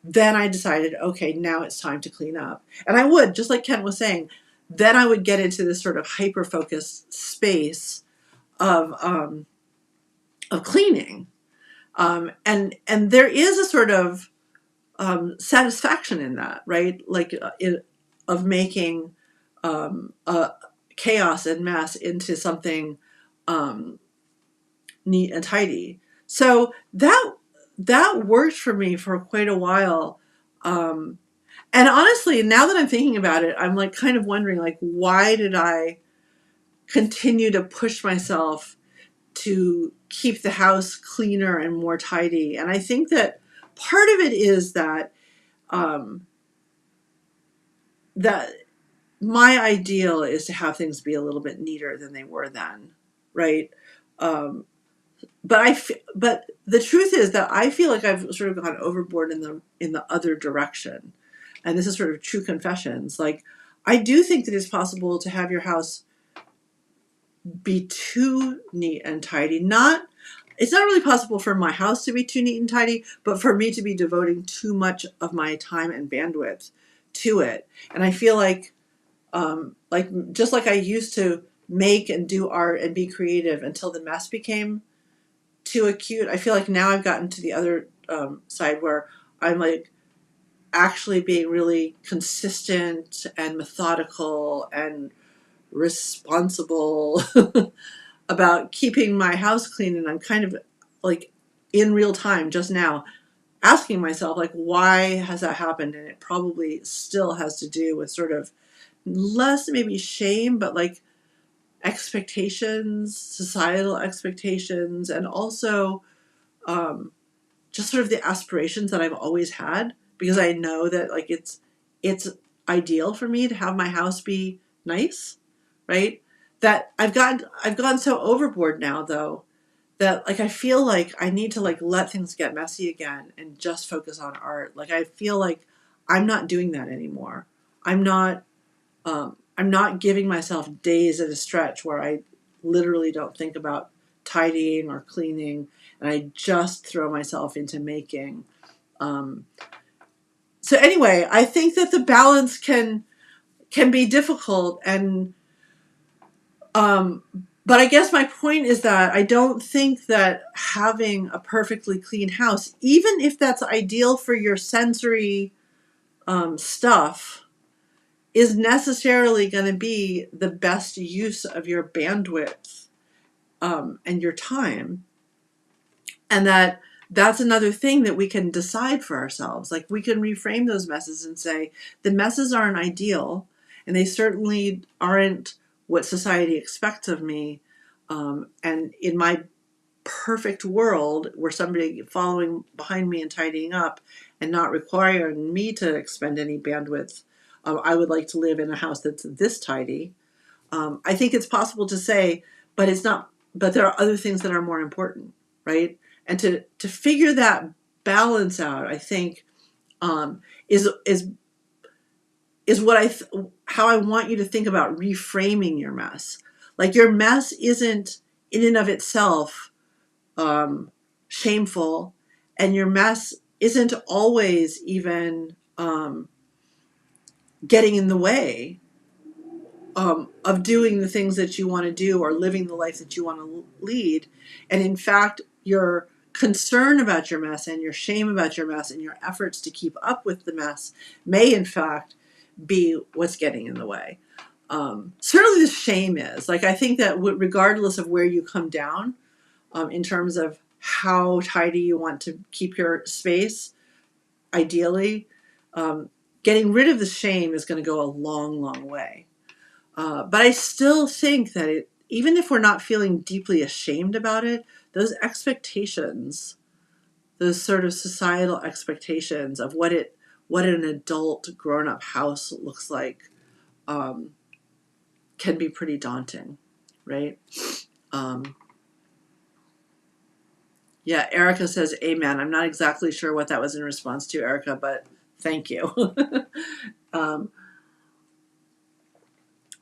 Then I decided, okay, now it's time to clean up. And I would, just like Kent was saying, then I would get into this sort of hyper-focused space of cleaning. And there is a sort of satisfaction in that, right? Like of making chaos and mess into something neat and tidy. So that worked for me for quite a while. And honestly, now that I'm thinking about it, I'm like kind of wondering, like, why did I continue to push myself to keep the house cleaner and more tidy? And I think that part of it is that that my ideal is to have things be a little bit neater than they were then, right? Um, but the truth is that I feel like I've sort of gone overboard in the other direction, and this is sort of true confessions. Like, I do think that it's possible to have your house be too neat and tidy. It's not really possible for my house to be too neat and tidy, but for me to be devoting too much of my time and bandwidth to it. And I feel like just like I used to make and do art and be creative until the mess became too acute, I feel like now I've gotten to the other side where I'm like actually being really consistent and methodical and responsible about keeping my house clean. And I'm kind of like in real time just now asking myself, like, why has that happened? And it probably still has to do with sort of less maybe shame, but like expectations, societal expectations, and also just sort of the aspirations that I've always had, because I know that like it's ideal for me to have my house be nice, right? That I've gone so overboard now though, that like I feel like I need to like let things get messy again and just focus on art. Like I feel like I'm not doing that anymore. I'm not giving myself days at a stretch where I literally don't think about tidying or cleaning, and I just throw myself into making. So anyway, I think that the balance can be difficult, and but I guess my point is that I don't think that having a perfectly clean house, even if that's ideal for your sensory stuff, is necessarily going to be the best use of your bandwidth and your time. And that's another thing that we can decide for ourselves. Like we can reframe those messes and say, the messes aren't ideal, and they certainly aren't what society expects of me. And in my perfect world where somebody following behind me and tidying up and not requiring me to expend any bandwidth, I would like to live in a house that's this tidy. I think it's possible to say, but it's not. But there are other things that are more important, right? And to figure that balance out, I think is what how I want you to think about reframing your mess. Like your mess isn't in and of itself shameful, and your mess isn't always even getting in the way of doing the things that you want to do or living the life that you want to lead. And in fact, your concern about your mess and your shame about your mess and your efforts to keep up with the mess may in fact be what's getting in the way. Certainly the shame is. Like I think that regardless of where you come down in terms of how tidy you want to keep your space, ideally, getting rid of the shame is going to go a long, long way. But I still think that even if we're not feeling deeply ashamed about it, those expectations, those sort of societal expectations of what an adult grown-up house looks like, can be pretty daunting, right? Yeah, Erica says amen. I'm not exactly sure what that was in response to, Erica, but Thank you.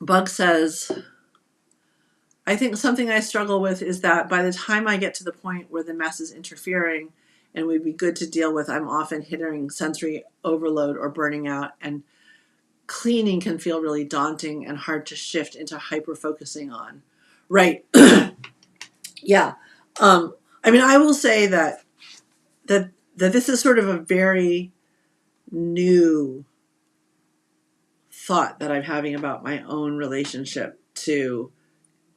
Bug says, I think something I struggle with is that by the time I get to the point where the mess is interfering and would be good to deal with, I'm often hitting sensory overload or burning out, and cleaning can feel really daunting and hard to shift into hyper focusing on. Right. Yeah. I mean, I will say that this is sort of a very new thought that I'm having about my own relationship to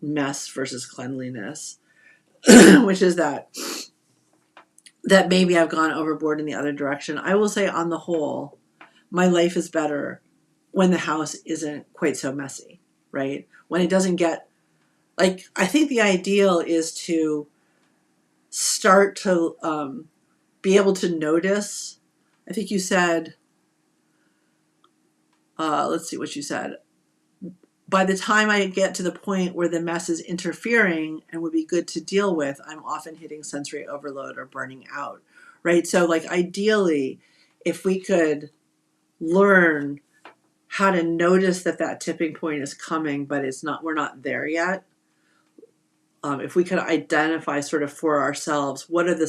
mess versus cleanliness, which is that maybe I've gone overboard in the other direction. I will say, on the whole, my life is better when the house isn't quite so messy, right? When it doesn't get, like, I think the ideal is to start to be able to notice. I think you said, let's see what you said. By the time I get to the point where the mess is interfering and would be good to deal with, I'm often hitting sensory overload or burning out, right? So, like, ideally, if we could learn how to notice that tipping point is coming, but we're not there yet. If we could identify sort of for ourselves, what are the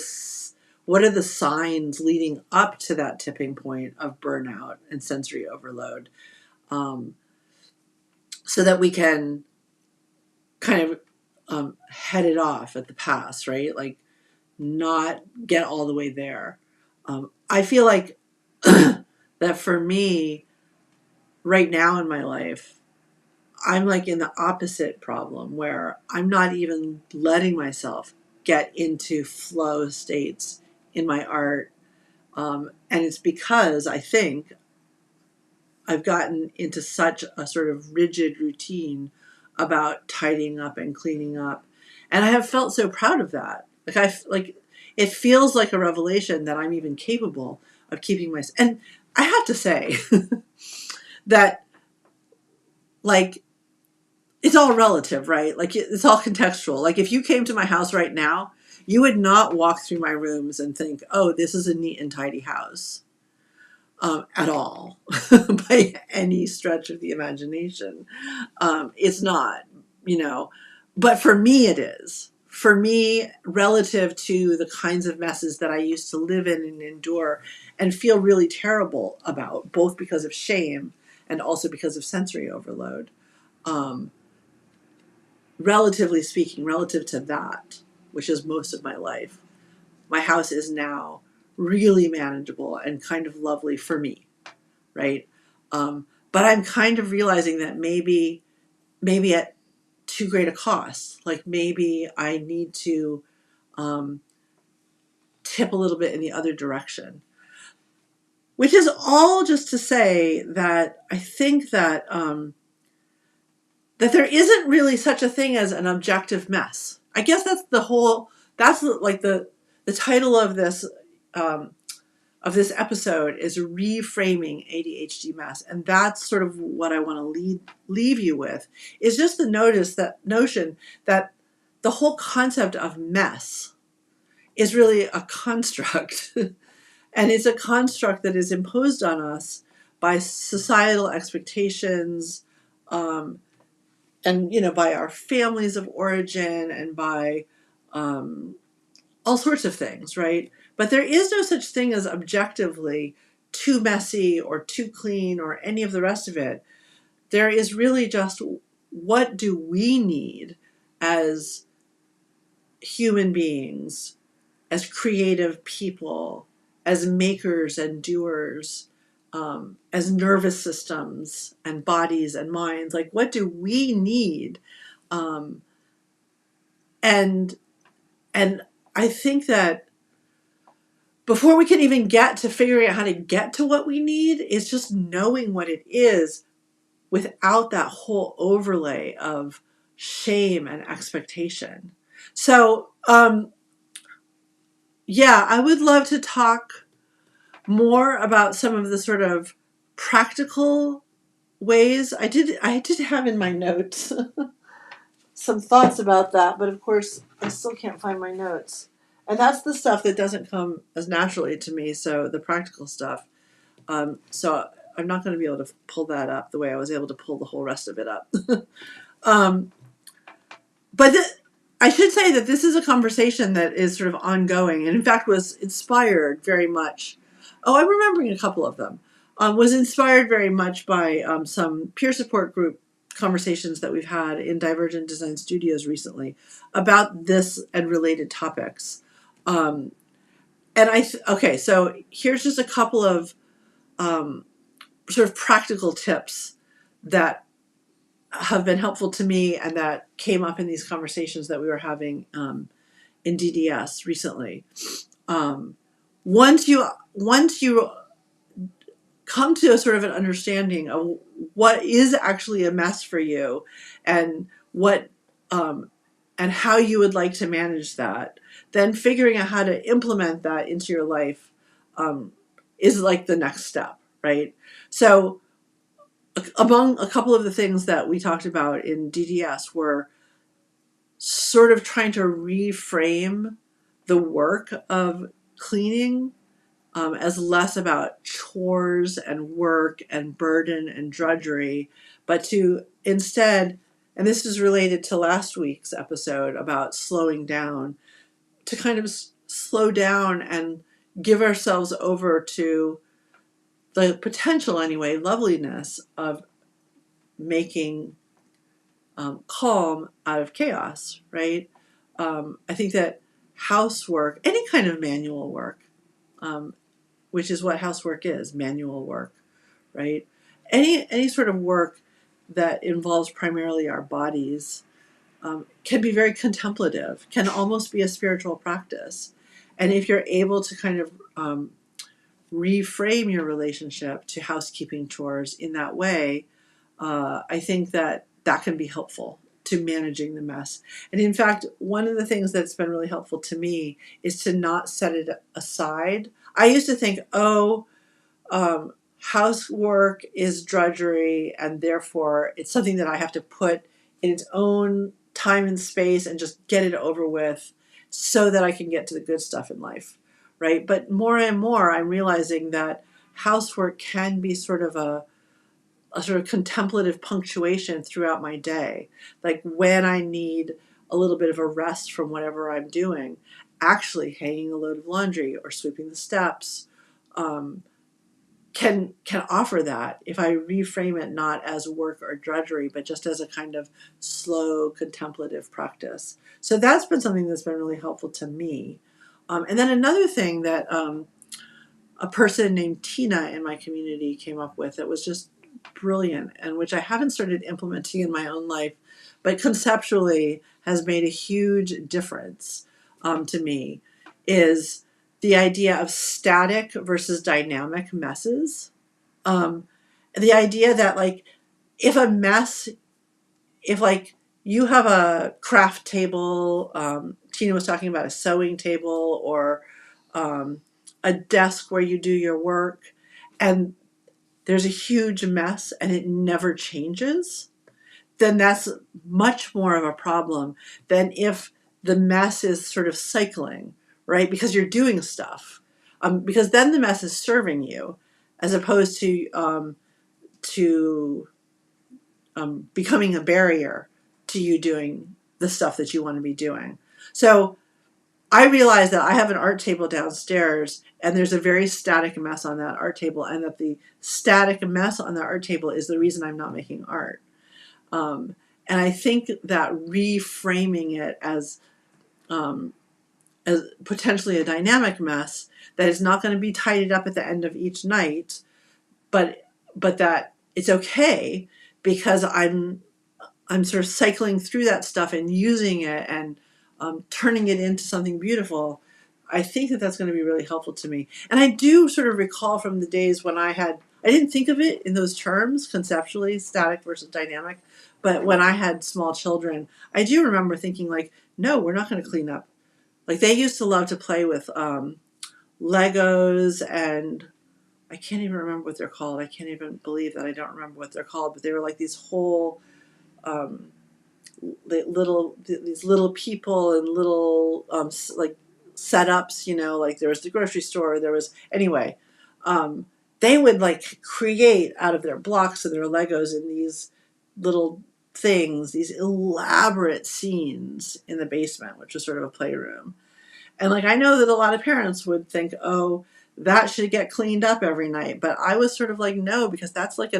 signs leading up to that tipping point of burnout and sensory overload, so that we can kind of head it off at the pass, right? Like, not get all the way there. I feel like that for me right now in my life, I'm like in the opposite problem where I'm not even letting myself get into flow states in my art. And it's because I think I've gotten into such a sort of rigid routine about tidying up and cleaning up. And I have felt so proud of that. Like it feels like a revelation that I'm even capable of keeping my, and I have to say that, like, it's all relative, right? Like, it's all contextual. Like, if you came to my house right now, you would not walk through my rooms and think, oh, this is a neat and tidy house, at all, by any stretch of the imagination. It's not, but for me it is. For me, relative to the kinds of messes that I used to live in and endure and feel really terrible about, both because of shame and also because of sensory overload. Relatively speaking, relative to that, which is most of my life, my house is now really manageable and kind of lovely for me, right? But I'm kind of realizing that maybe at too great a cost. Like, maybe I need to tip a little bit in the other direction. Which is all just to say that I think that that there isn't really such a thing as an objective mess. I guess that's like the title of this episode is reframing ADHD mess, and that's sort of what I want to leave you with, is just the notion that the whole concept of mess is really a construct, and it's a construct that is imposed on us by societal expectations, and by our families of origin, and by all sorts of things, right? But there is no such thing as objectively too messy or too clean or any of the rest of it. There is really just, what do we need as human beings, as creative people, as makers and doers, as nervous systems and bodies and minds? Like, what do we need? And I think that before we can even get to figuring out how to get to what we need, is just knowing what it is without that whole overlay of shame and expectation. So, yeah, I would love to talk more about some of the sort of practical ways. I did have in my notes some thoughts about that, but of course I still can't find my notes. And that's the stuff that doesn't come as naturally to me, so the practical stuff. So I'm not going to be able to pull that up the way I was able to pull the whole rest of it up. um, but I should say that this is a conversation that is sort of ongoing, and in fact was inspired very much. Oh, I'm remembering a couple of them. Was inspired very much by some peer support group conversations that we've had in Divergent Design Studios recently about this and related topics. Um, and okay, so here's just a couple of sort of practical tips that have been helpful to me and that came up in these conversations that we were having in DDS recently. Once you come to a sort of an understanding of what is actually a mess for you, and what and how you would like to manage that, then figuring out how to implement that into your life is like the next step, right? So among a couple of the things that we talked about in DDS were sort of trying to reframe the work of cleaning as less about chores and work and burden and drudgery, but to instead, and this is related to last week's episode about slowing down, to kind of slow down and give ourselves over to the potential, anyway, loveliness of making calm out of chaos, right? I think that housework, any kind of manual work, which is what housework is, manual work, right? Any sort of work that involves primarily our bodies can be very contemplative, can almost be a spiritual practice. And if you're able to kind of reframe your relationship to housekeeping chores in that way, I think that that can be helpful to managing the mess. And in fact, one of the things that's been really helpful to me is to not set it aside. I used to think, housework is drudgery, and therefore it's something that I have to put in its own time and space and just get it over with so that I can get to the good stuff in life, right? But more and more, I'm realizing that housework can be sort of a sort of contemplative punctuation throughout my day. Like when I need a little bit of a rest from whatever I'm doing, actually hanging a load of laundry or sweeping the steps can offer that if I reframe it not as work or drudgery, but just as a kind of slow contemplative practice. So that's been something that's been really helpful to me. And then another thing that a person named Tina in my community came up with that was just brilliant, and which I haven't started implementing in my own life, but conceptually has made a huge difference to me, is the idea of static versus dynamic messes. The idea that like if a mess, if like you have a craft table, Tina was talking about a sewing table or a desk where you do your work, and there's a huge mess and it never changes, then that's much more of a problem than if the mess is sort of cycling, right? Because you're doing stuff. Because then the mess is serving you, as opposed to becoming a barrier to you doing the stuff that you want to be doing. So I realize that I have an art table downstairs and there's a very static mess on that art table, and that the static mess on the art table is the reason I'm not making art. And I think that reframing it as potentially a dynamic mess that is not going to be tidied up at the end of each night, but that it's okay because I'm sort of cycling through that stuff and using it and turning it into something beautiful. I think that that's going to be really helpful to me. And I do sort of recall from the days when I didn't think of it in those terms conceptually, static versus dynamic, but when I had small children, I do remember thinking like, no, we're not going to clean up. Like they used to love to play with Legos, and I can't even remember what they're called. I can't even believe that I don't remember what they're called, but they were like these whole these little people and little like setups, like there was the grocery store, there was anyway. they would like create out of their blocks and their Legos in these little things, these elaborate scenes in the basement, which was sort of a playroom. And like, I know that a lot of parents would think, oh, that should get cleaned up every night. But I was sort of like, no, because that's like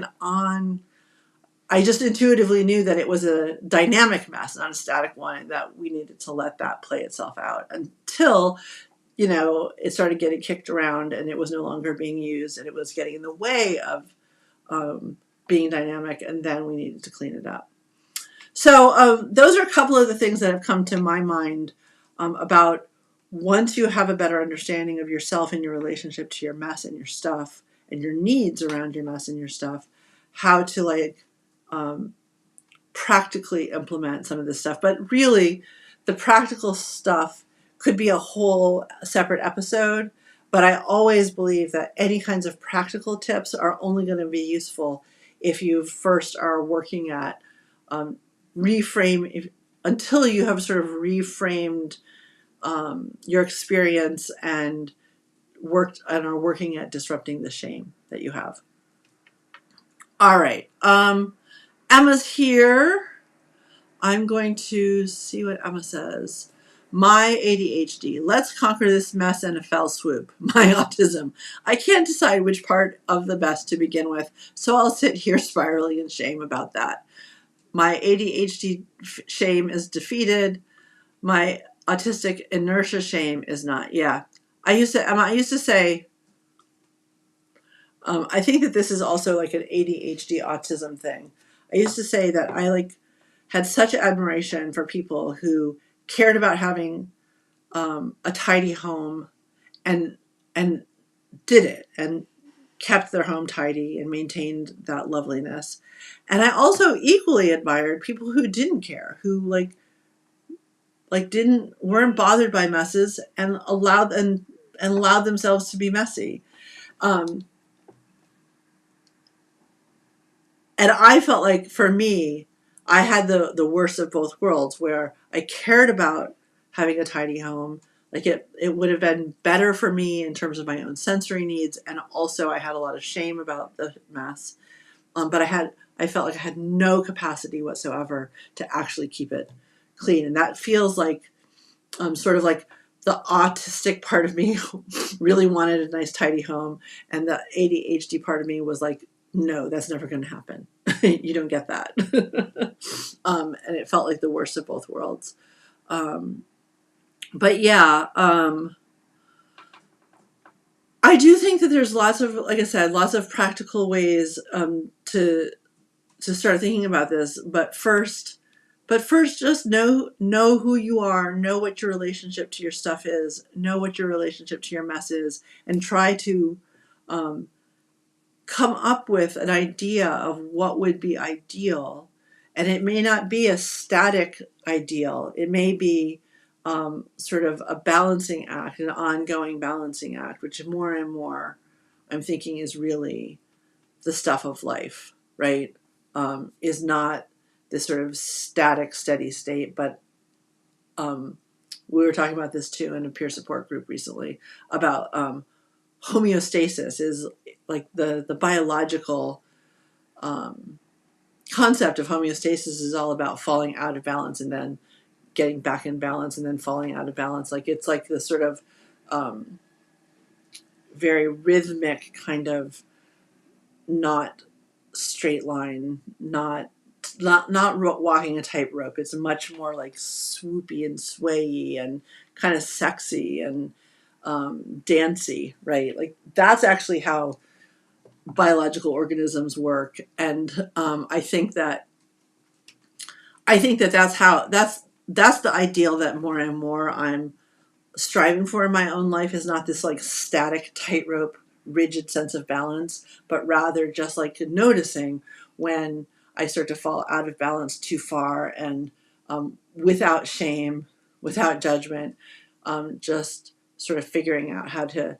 I just intuitively knew that it was a dynamic mess, not a static one, and that we needed to let that play itself out until, it started getting kicked around and it was no longer being used and it was getting in the way of being dynamic, and then we needed to clean it up. So those are a couple of the things that have come to my mind about once you have a better understanding of yourself and your relationship to your mess and your stuff and your needs around your mess and your stuff, how to practically implement some of this stuff. But really, the practical stuff could be a whole separate episode. But I always believe that any kinds of practical tips are only going to be useful if you first are working at until you have sort of reframed your experience and are working at disrupting the shame that you have. All right. Emma's here. I'm going to see what Emma says. My ADHD. Let's conquer this mess in a fell swoop. My autism. I can't decide which part of the best to begin with, so I'll sit here spiraling in shame about that. My ADHD shame is defeated. My autistic inertia shame is not. Yeah. I used to say, I think that this is also like an ADHD autism thing. I used to say that I had such admiration for people who cared about having a tidy home and did it and kept their home tidy and maintained that loveliness. And I also equally admired people who didn't care, who weren't bothered by messes and allowed themselves to be messy. And I felt like, for me, I had the worst of both worlds, where I cared about having a tidy home. Like it would have been better for me in terms of my own sensory needs. And also I had a lot of shame about the mess. But I felt like I had no capacity whatsoever to actually keep it clean. And that feels like sort of like the autistic part of me really wanted a nice tidy home. And the ADHD part of me was like, no, that's never going to happen. You don't get that. And it felt like the worst of both worlds. But yeah, I do think that there's lots of, like I said, lots of practical ways to start thinking about this. But first, just know who you are, know what your relationship to your stuff is, know what your relationship to your mess is, and try to come up with an idea of what would be ideal. And it may not be a static ideal. It may be sort of a balancing act, an ongoing balancing act, which more and more I'm thinking is really the stuff of life, right? Is not this sort of static, steady state, but we were talking about this too in a peer support group recently about homeostasis is like the biological concept of homeostasis is all about falling out of balance and then getting back in balance and then falling out of balance. Like it's like this sort of very rhythmic kind of not straight line, not walking a tightrope. It's much more like swoopy and swayy and kind of sexy and dancey, right? Like that's actually how biological organisms work. And I think that that's the ideal that more and more I'm striving for in my own life, is not this like static tightrope rigid sense of balance, but rather just like noticing when I start to fall out of balance too far, and without shame, without judgment, just sort of figuring out how to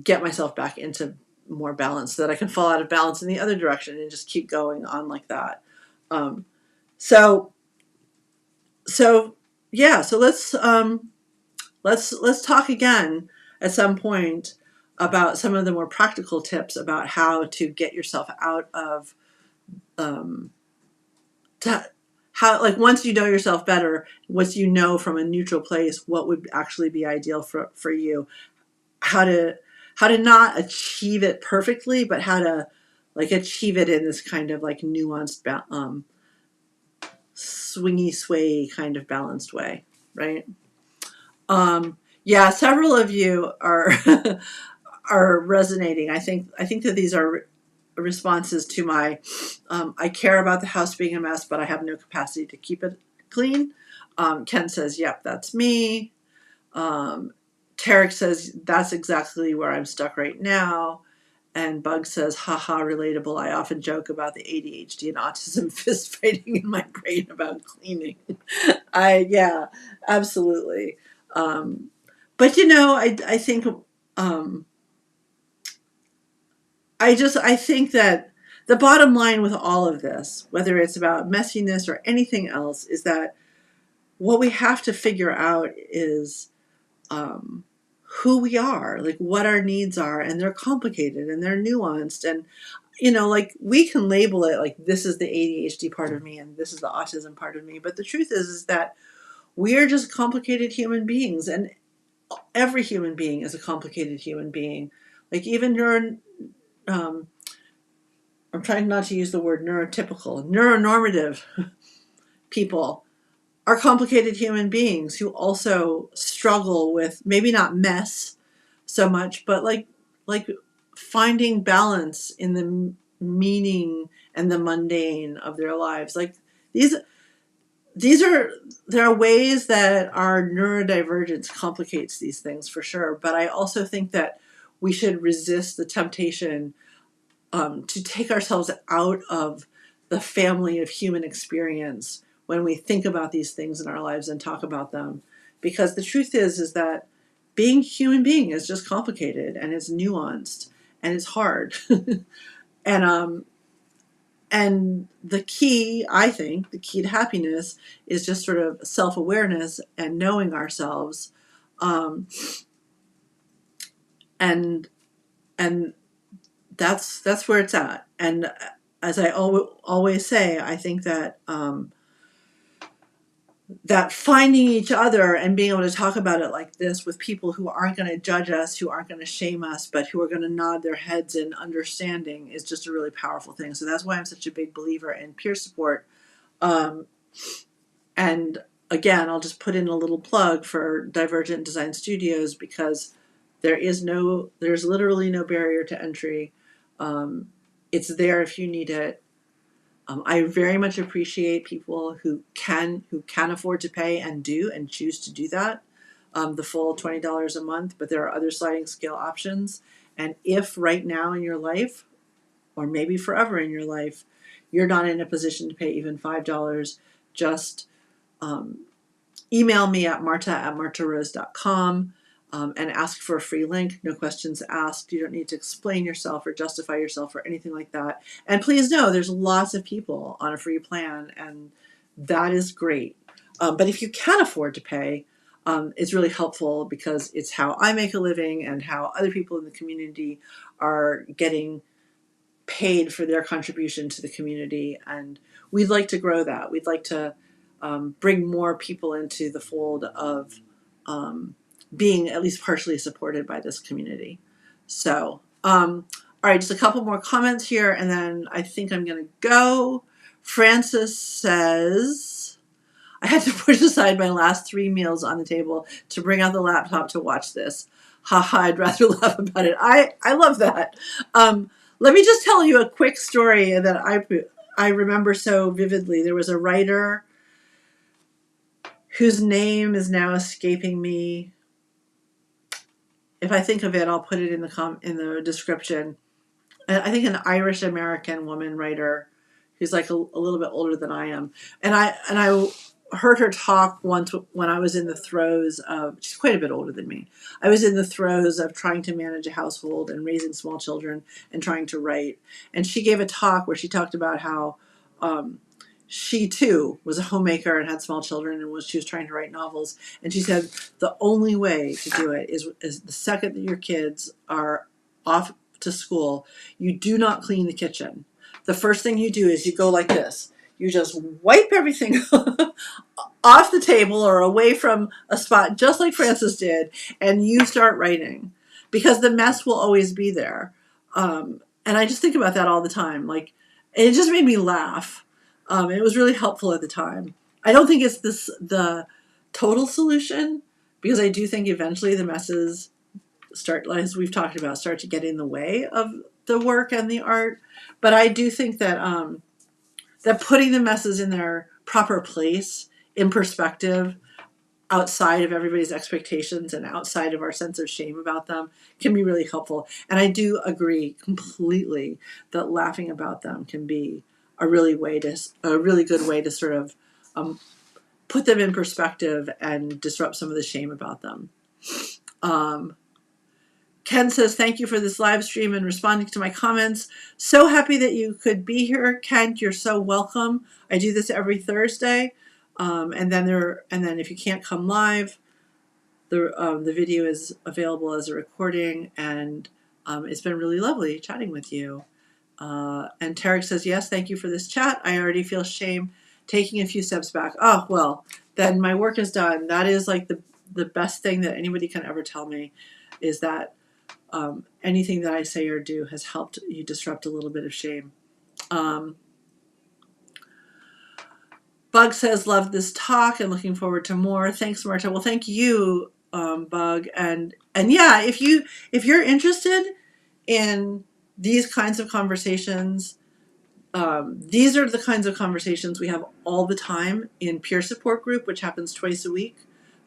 get myself back into more balance so that I can fall out of balance in the other direction and just keep going on like that. So yeah, so let's talk again at some point about some of the more practical tips about how to get yourself out of how, like, once you know yourself better, once you know from a neutral place what would actually be ideal for you, how to not achieve it perfectly, but how to like achieve it in this kind of like nuanced swingy sway kind of balanced way, right? Yeah, several of you are are resonating. I think that these are responses to my I care about the house being a mess, but I have no capacity to keep it clean. Ken says, yep, that's me. Tarek says, that's exactly where I'm stuck right now. And Bug says, haha, relatable. I often joke about the ADHD and autism fist fighting in my brain about cleaning. Yeah, absolutely. Um, but I think, um, I think that the bottom line with all of this, whether it's about messiness or anything else, is that what we have to figure out is um, who we are, like what our needs are, and they're complicated and they're nuanced. And, like we can label it like this is the ADHD part of me and this is the autism part of me. But the truth is that we are just complicated human beings, and every human being is a complicated human being. Like even um, I'm trying not to use the word neurotypical, neuronormative people are complicated human beings who also struggle with maybe not mess so much, but like finding balance in the meaning and the mundane of their lives. Like these these are there are ways that our neurodivergence complicates these things for sure, but I also think that we should resist the temptation to take ourselves out of the family of human experience when we think about these things in our lives and talk about them. Because the truth is that being a human being is just complicated and it's nuanced and it's hard. and and the key, I think, the key to happiness is just sort of self-awareness and knowing ourselves, um, and and that's where it's at. And as I always say, I think that that finding each other and being able to talk about it like this with people who aren't going to judge us, who aren't going to shame us, but who are going to nod their heads in understanding is just a really powerful thing. So that's why I'm such a big believer in peer support. Um, and again, I'll just put in a little plug for Divergent Design Studios because there's literally no barrier to entry. It's there if you need it. I very much appreciate people who can afford to pay and do and choose to do that, the full $20 a month. But there are other sliding scale options. And if right now in your life, or maybe forever in your life, you're not in a position to pay even $5, just email me at marta@martarose.com. And ask for a free link. No questions asked. You don't need to explain yourself or justify yourself or anything like that. And please know there's lots of people on a free plan, and that is great. But if you can afford to pay, it's really helpful because it's how I make a living and how other people in the community are getting paid for their contribution to the community. And we'd like to grow that. We'd like to bring more people into the fold of being at least partially supported by this community. So, all right, just a couple more comments here, and then I think I'm going to go. Francis says, I had to push aside my last 3 meals on the table to bring out the laptop to watch this. Haha, I'd rather laugh about it. I love that. Let me just tell you a quick story that I remember so vividly. There was a writer whose name is now escaping me. If I think of it, I'll put it in the description. I think an Irish American woman writer who's like a little bit older than I am, and I heard her talk once when I was in the throes of. She's quite a bit older than me. I was in the throes of trying to manage a household and raising small children and trying to write. And she gave a talk where she talked about how she too was a homemaker and had small children, and she was trying to write novels. And she said the only way to do it is the second that your kids are off to school, you do not clean the kitchen. The first thing you do is you go like this. You just wipe everything off the table or away from a spot, just like Frances did, and you start writing, because the mess will always be there. And I just think about that all the time. Like, it just made me laugh. It was really helpful at the time. I don't think it's the total solution, because I do think eventually the messes start, as we've talked about, start to get in the way of the work and the art. But I do think that that putting the messes in their proper place, in perspective, outside of everybody's expectations and outside of our sense of shame about them, can be really helpful. And I do agree completely that laughing about them can be a really good way to sort of put them in perspective and disrupt some of the shame about them. Ken says, thank you for this live stream and responding to my comments. So happy that you could be here, Kent. You're so welcome. I do this every Thursday. And then if you can't come live, the video is available as a recording, and it's been really lovely chatting with you. And Tarek says, yes, thank you for this chat. I already feel shame taking a few steps back. Oh, well, then my work is done. That is like the best thing that anybody can ever tell me, is that anything that I say or do has helped you disrupt a little bit of shame. Bug says, love this talk and looking forward to more. Thanks, Marta. Well, thank you, Bug. And yeah, if you're interested in these kinds of conversations, these are the kinds of conversations we have all the time in peer support group, which happens twice a week,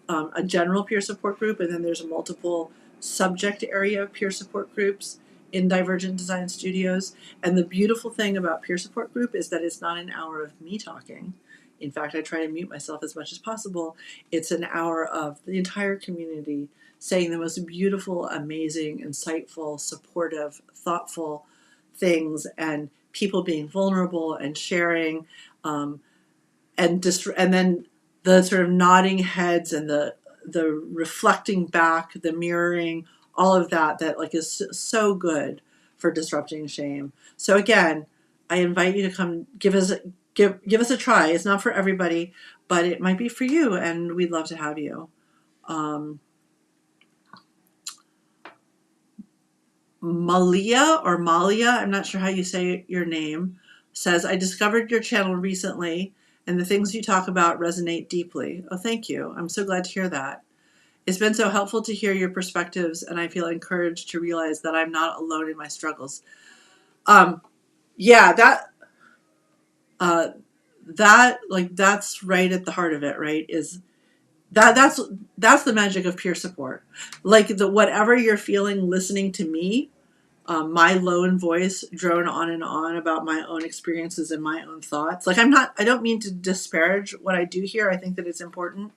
a general peer support group, and then there's a multiple subject area peer support groups in Divergent Design Studios. And the beautiful thing about peer support group is that it's not an hour of me talking. In fact, I try to mute myself as much as possible. It's an hour of the entire community saying the most beautiful, amazing, insightful, supportive, thoughtful things, and people being vulnerable and sharing, and then the sort of nodding heads and the reflecting back, the mirroring, all of that like is so good for disrupting shame. So again, I invite you to come give us a try. It's not for everybody, but it might be for you, and we'd love to have you. Malia, I'm not sure how you say your name, says, I discovered your channel recently, and the things you talk about resonate deeply. Oh, thank you. I'm so glad to hear that. It's been so helpful to hear your perspectives, and I feel encouraged to realize that I'm not alone in my struggles. Yeah, that's right at the heart of it, right? Is that's the magic of peer support. Like, whatever you're feeling listening to me, my lone voice drone on and on about my own experiences and my own thoughts. Like, I don't mean to disparage what I do here. I think that it's important.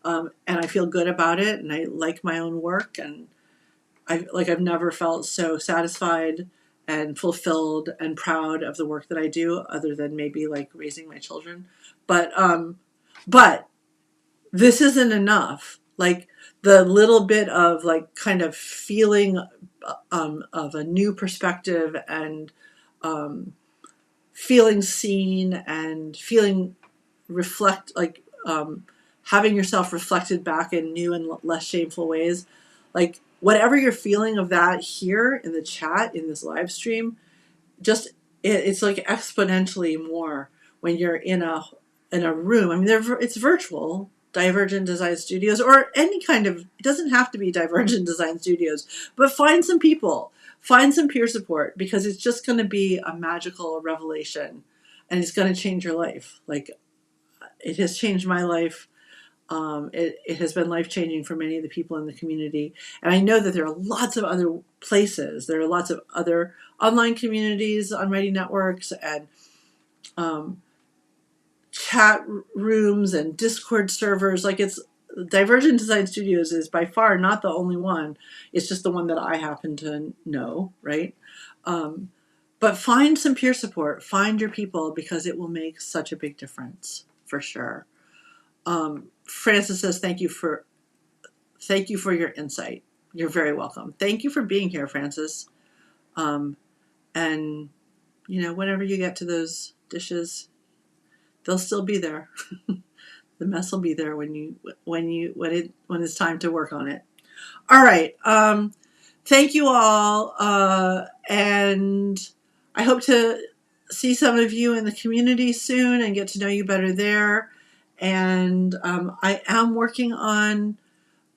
And I feel good about it, and I like my own work, and I've never felt so satisfied and fulfilled and proud of the work that I do, other than maybe like raising my children. But this isn't enough. Like, the little bit of like kind of feeling of a new perspective, and feeling seen, and feeling having yourself reflected back in new and less shameful ways. Like, whatever you're feeling of that here in the chat, in this live stream, it's like exponentially more when you're in a room. I mean, it's virtual, Divergent Design Studios, or any kind of, it doesn't have to be Divergent Design Studios, but find some people, find some peer support, because it's just going to be a magical revelation, and it's going to change your life. Like, it has changed my life. It has been life-changing for many of the people in the community. And I know that there are lots of other places. There are lots of other online communities on Mighty Networks, and chat rooms and Discord servers. Like, it's Divergent Design Studios is by far not the only one. It's just the one that I happen to know, right? But find some peer support. Find your people, because it will make such a big difference for sure. Francis says, thank you for your insight. You're very welcome. Thank you for being here, Francis. And whenever you get to those dishes, they'll still be there. The mess will be there when it's time to work on it. All right. Thank you all, and I hope to see some of you in the community soon and get to know you better there. And I am working on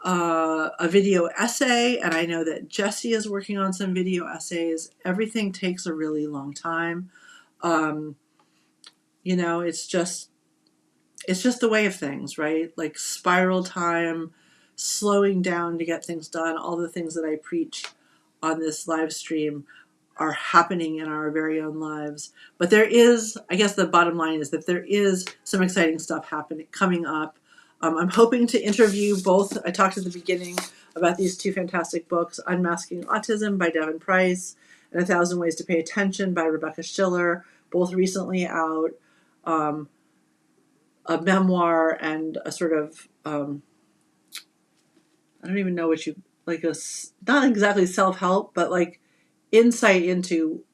a video essay, and I know that Jessie is working on some video essays. Everything takes a really long time. It's just the way of things, right? Like spiral time, slowing down to get things done. All the things that I preach on this live stream are happening in our very own lives. But there is, I guess the bottom line is that there is some exciting stuff coming up. I'm hoping to interview both. I talked at the beginning about these two fantastic books, Unmasking Autism by Devin Price and 1,000 Ways to Pay Attention by Rebecca Schiller, both recently out. A memoir and a sort of, I don't even know what you, like not exactly self-help, but like insight into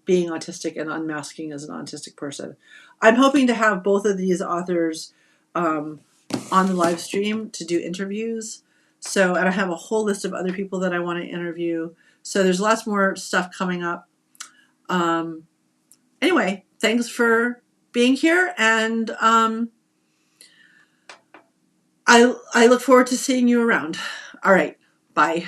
being autistic and unmasking as an autistic person. I'm hoping to have both of these authors on the live stream to do interviews. And I have a whole list of other people that I want to interview. So there's lots more stuff coming up. Anyway, thanks for being here, and I look forward to seeing you around. All right, bye.